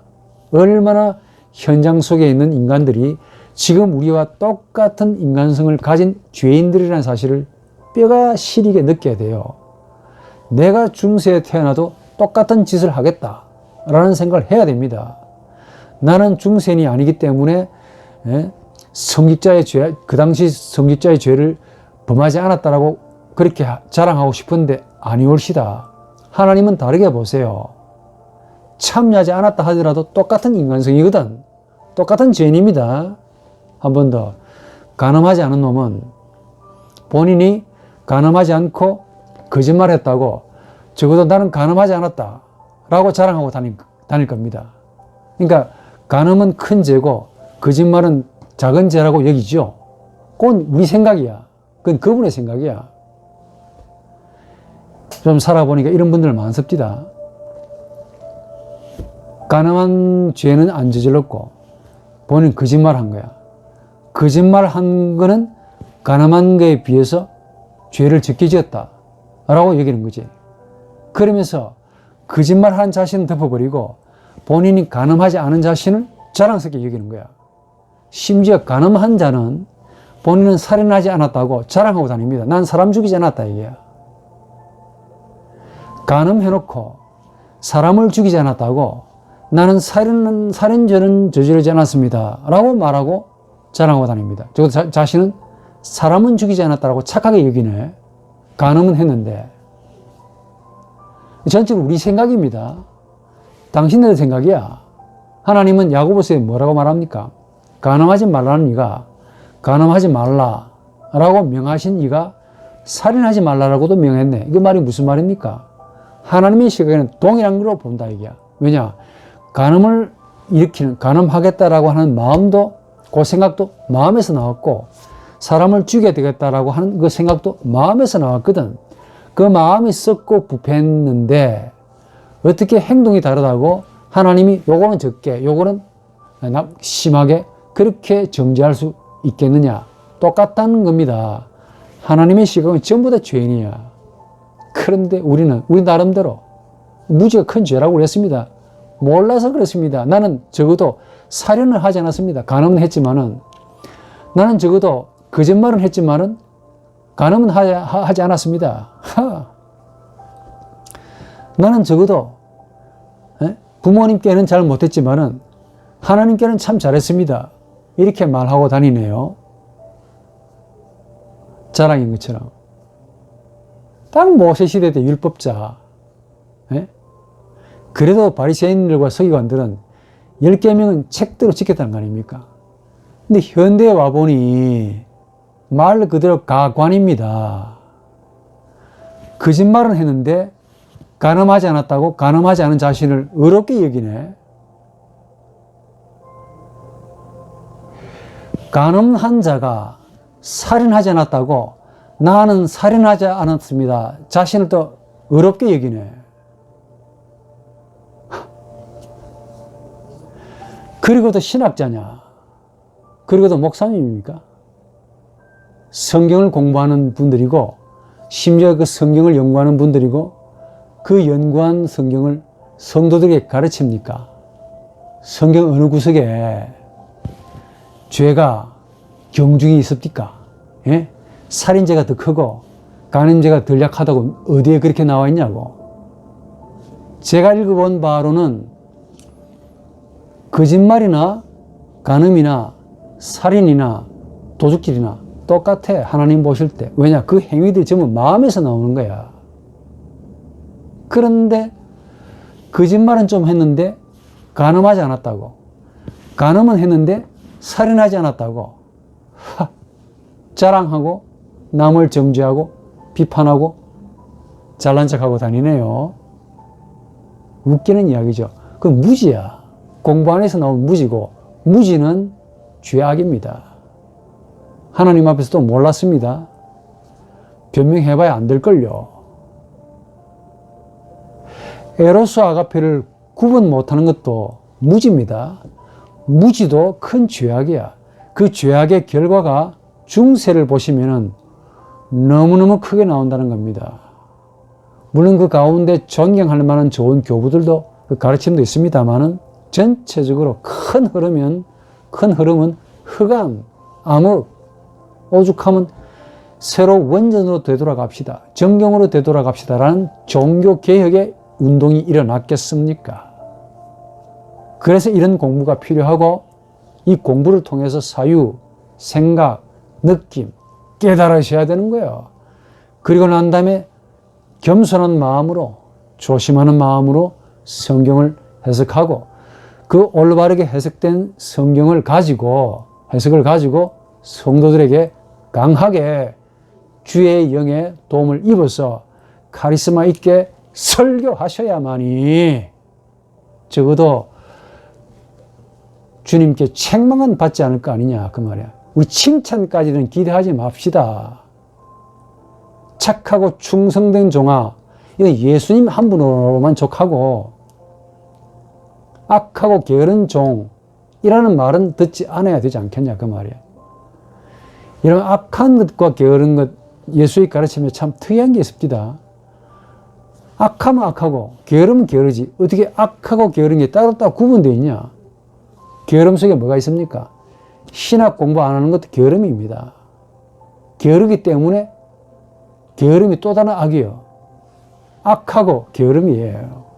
얼마나 현장 속에 있는 인간들이 지금 우리와 똑같은 인간성을 가진 죄인들이라는 사실을 뼈가 시리게 느껴야 돼요. 내가 중세에 태어나도 똑같은 짓을 하겠다라는 생각을 해야 됩니다. 나는 중세인이 아니기 때문에 성직자의 죄, 그 당시 성직자의 죄를 범하지 않았다라고 그렇게 자랑하고 싶은데 아니올시다. 하나님은 다르게 보세요. 참여하지 않았다 하더라도 똑같은 인간성이거든. 똑같은 죄인입니다. 한 번 더. 간음하지 않은 놈은 본인이 간음하지 않고 거짓말했다고 적어도 나는 간음하지 않았다 라고 자랑하고 다닐 겁니다. 그러니까 간음은 큰 죄고 거짓말은 작은 죄라고 여기죠. 그건 우리 생각이야. 그건 그분의 생각이야. 좀 살아보니까 이런 분들 많습니다. 간음한 죄는 안 저질렀고 본인 거짓말한 거야. 거짓말한 거는 간음한 거에 비해서 죄를 적게 지었다 라고 여기는 거지. 그러면서 거짓말한 자신은 덮어버리고 본인이 간음하지 않은 자신을 자랑스럽게 여기는 거야. 심지어 간음한 자는 본인은 살인하지 않았다고 자랑하고 다닙니다. 난 사람 죽이지 않았다 이게야. 간음해놓고 사람을 죽이지 않았다고 나는 살인죄는 저지르지 않았습니다 라고 말하고 자랑하고 다닙니다. 적어도 자신은 사람은 죽이지 않았다고 착하게 여기네. 간음은 했는데. 전체로 우리 생각입니다. 당신들의 생각이야. 하나님은 야고보서에 뭐라고 말합니까? 간음하지 말라는 이가 간음하지 말라라고 명하신 이가 살인하지 말라라고도 명했네. 이 말이 무슨 말입니까? 하나님의 시각에는 동일한 걸로 본다 이게야. 왜냐? 간음을 일으키는, 간음하겠다라고 하는 마음도, 그 생각도 마음에서 나왔고, 사람을 죽여야 되겠다라고 하는 그 생각도 마음에서 나왔거든. 그 마음이 썩고 부패했는데, 어떻게 행동이 다르다고 하나님이 요거는 적게, 요거는 심하게 그렇게 정죄할 수 있겠느냐? 똑같다는 겁니다. 하나님의 시각은 전부 다 죄인이야. 그런데 우리 나름대로 무지가 큰 죄라고 그랬습니다. 몰라서 그렇습니다. 나는 적어도 살인을 하지 않았습니다. 간음은 했지만은, 나는 적어도 거짓말은 했지만은 간음은 하지 않았습니다. 나는 적어도 부모님께는 잘 못했지만은 하나님께는 참 잘했습니다. 이렇게 말하고 다니네요. 자랑인 것처럼. 딱 모세 시대 때 율법자. 그래도 바리새인들과 서기관들은 10계명은 책대로 지켰다는 거 아닙니까? 근데 현대에 와보니 말 그대로 가관입니다. 거짓말은 했는데 간음하지 않았다고 간음하지 않은 자신을 어렵게 여기네. 간음한 자가 살인하지 않았다고 나는 살인하지 않았습니다. 자신을 또 어렵게 여기네. 그리고도 신학자냐? 그리고도 목사님입니까? 성경을 공부하는 분들이고 심지어 그 성경을 연구하는 분들이고 그 연구한 성경을 성도들에게 가르칩니까? 성경 어느 구석에 죄가 경중이 있습니까? 예? 살인죄가 더 크고 간음죄가 덜 약하다고 어디에 그렇게 나와 있냐고. 제가 읽어본 바로는 거짓말이나 간음이나 살인이나 도둑질이나 똑같아. 하나님 보실 때. 왜냐? 그 행위들이 전부 마음에서 나오는 거야. 그런데 거짓말은 좀 했는데 간음하지 않았다고. 간음은 했는데 살인하지 않았다고. 자랑하고 남을 정죄하고 비판하고 잘난 척하고 다니네요. 웃기는 이야기죠. 그건 무지야. 공부 안에서 나온 무지고, 무지는 죄악입니다. 하나님 앞에서도 몰랐습니다. 변명해봐야 안 될걸요. 에로스 아가페를 구분 못하는 것도 무지입니다. 무지도 큰 죄악이야. 그 죄악의 결과가 중세를 보시면은 너무너무 크게 나온다는 겁니다. 물론 그 가운데 존경할 만한 좋은 교부들도 그 가르침도 있습니다만은 전체적으로 큰 흐름은 흑암, 암흑, 오죽하면 새로 원전으로 되돌아갑시다. 정경으로 되돌아갑시다라는 종교개혁의 운동이 일어났겠습니까? 그래서 이런 공부가 필요하고 이 공부를 통해서 사유, 생각, 느낌, 깨달으셔야 되는 거예요. 그리고 난 다음에 겸손한 마음으로, 조심하는 마음으로 성경을 해석하고 그 올바르게 해석된 성경을 가지고, 해석을 가지고 성도들에게 강하게 주의 영의 도움을 입어서 카리스마 있게 설교하셔야만이 적어도 주님께 책망은 받지 않을 거 아니냐 그 말이야. 우리 칭찬까지는 기대하지 맙시다. 착하고 충성된 종아, 이건 예수님 한 분으로만 족하고 악하고 게으른 종이라는 말은 듣지 않아야 되지 않겠냐 그 말이야. 이런 악한 것과 게으른 것, 예수의 가르침에 참 특이한 게 있습니다. 악하면 악하고 게으르면 게으르지 어떻게 악하고 게으른 게 따로따로 구분되어 있냐. 게으름 속에 뭐가 있습니까? 신학 공부 안 하는 것도 게으름입니다. 게으르기 때문에 게으름이 또 다른 악이에요. 악하고 게으름이에요.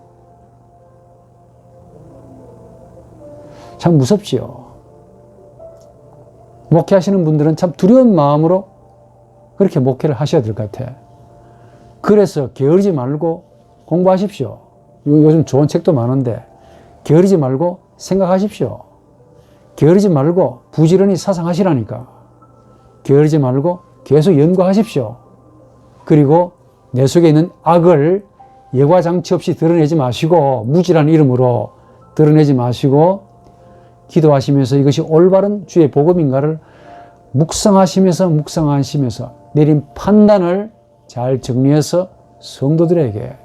참 무섭지요. 목회하시는 분들은 참 두려운 마음으로 그렇게 목회를 하셔야 될 것 같아. 그래서 게으르지 말고 공부하십시오. 요즘 좋은 책도 많은데 게으르지 말고 생각하십시오. 게으르지 말고 부지런히 사상하시라니까. 게으르지 말고 계속 연구하십시오. 그리고 내 속에 있는 악을 예과장치 없이 드러내지 마시고 무지란 이름으로 드러내지 마시고 기도하시면서 이것이 올바른 주의 복음인가를 묵상하시면서 내린 판단을 잘 정리해서 성도들에게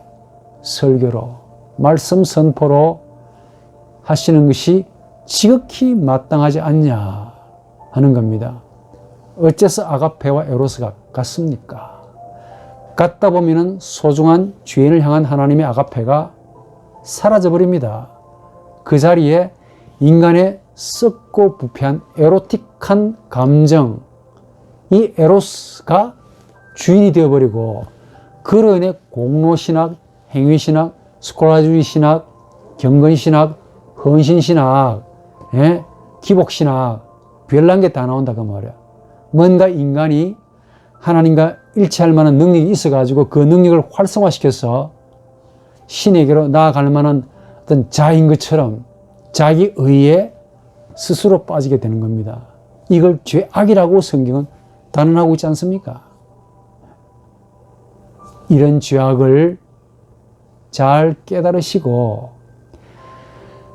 설교로 말씀 선포로 하시는 것이 지극히 마땅하지 않냐 하는 겁니다. 어째서 아가페와 에로스가 같습니까? 같다 보면은 소중한 죄인을 향한 하나님의 아가페가 사라져버립니다. 그 자리에 인간의 썩고 부패한 에로틱한 감정, 이 에로스가 주인이 되어버리고 그로 인해 공로신학, 행위신학, 스콜라주의 신학, 경건신학, 헌신신학, 기복신학, 별난 게 다 나온다 그 말이야. 뭔가 인간이 하나님과 일치할 만한 능력이 있어가지고 그 능력을 활성화시켜서 신에게로 나아갈 만한 어떤 자인 것처럼 자기 의에 스스로 빠지게 되는 겁니다. 이걸 죄악이라고 성경은 단언하고 있지 않습니까? 이런 죄악을 잘 깨달으시고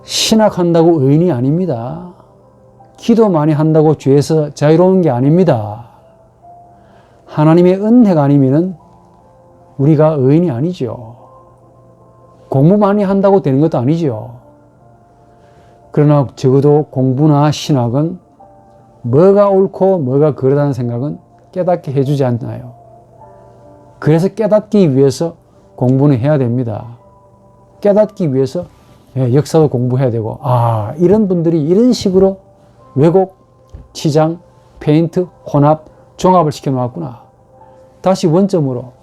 신학한다고 의인이 아닙니다. 기도 많이 한다고 죄에서 자유로운 게 아닙니다. 하나님의 은혜가 아니면 우리가 의인이 아니죠. 공부 많이 한다고 되는 것도 아니죠. 그러나 적어도 공부나 신학은 뭐가 옳고 뭐가 그러다는 생각은 깨닫게 해주지 않나요? 그래서 깨닫기 위해서 공부는 해야 됩니다. 깨닫기 위해서 역사도 공부해야 되고, 이런 분들이 이런 식으로 왜곡, 치장, 페인트, 혼합, 종합을 시켜 놓았구나. 다시 원점으로,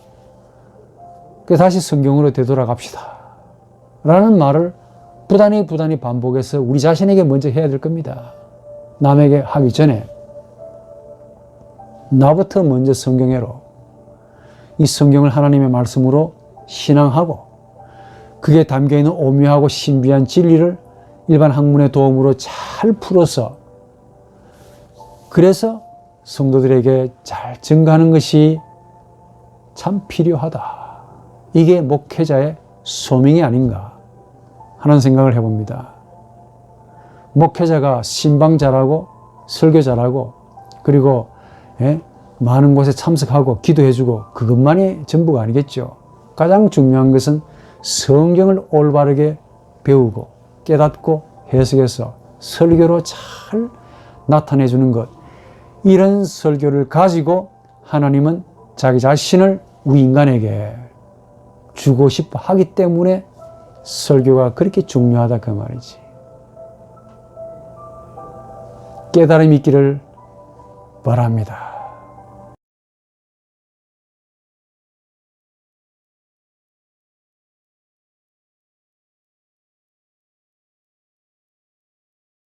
다시 성경으로 되돌아갑시다. 라는 말을 부단히 반복해서 우리 자신에게 먼저 해야 될 겁니다. 남에게 하기 전에 나부터 먼저 성경애로 이 성경을 하나님의 말씀으로 신앙하고 그게 담겨있는 오묘하고 신비한 진리를 일반 학문의 도움으로 잘 풀어서 그래서 성도들에게 잘 증거하는 것이 참 필요하다. 이게 목회자의 소명이 아닌가 하는 생각을 해봅니다. 목회자가 신방 잘하고 설교 잘하고 그리고 많은 곳에 참석하고 기도해주고 그것만이 전부가 아니겠죠. 가장 중요한 것은 성경을 올바르게 배우고 깨닫고 해석해서 설교로 잘 나타내주는 것. 이런 설교를 가지고 하나님은 자기 자신을 우리 인간에게 주고 싶어 하기 때문에 설교가 그렇게 중요하다 그 말이지. 깨달음이 있기를 바랍니다.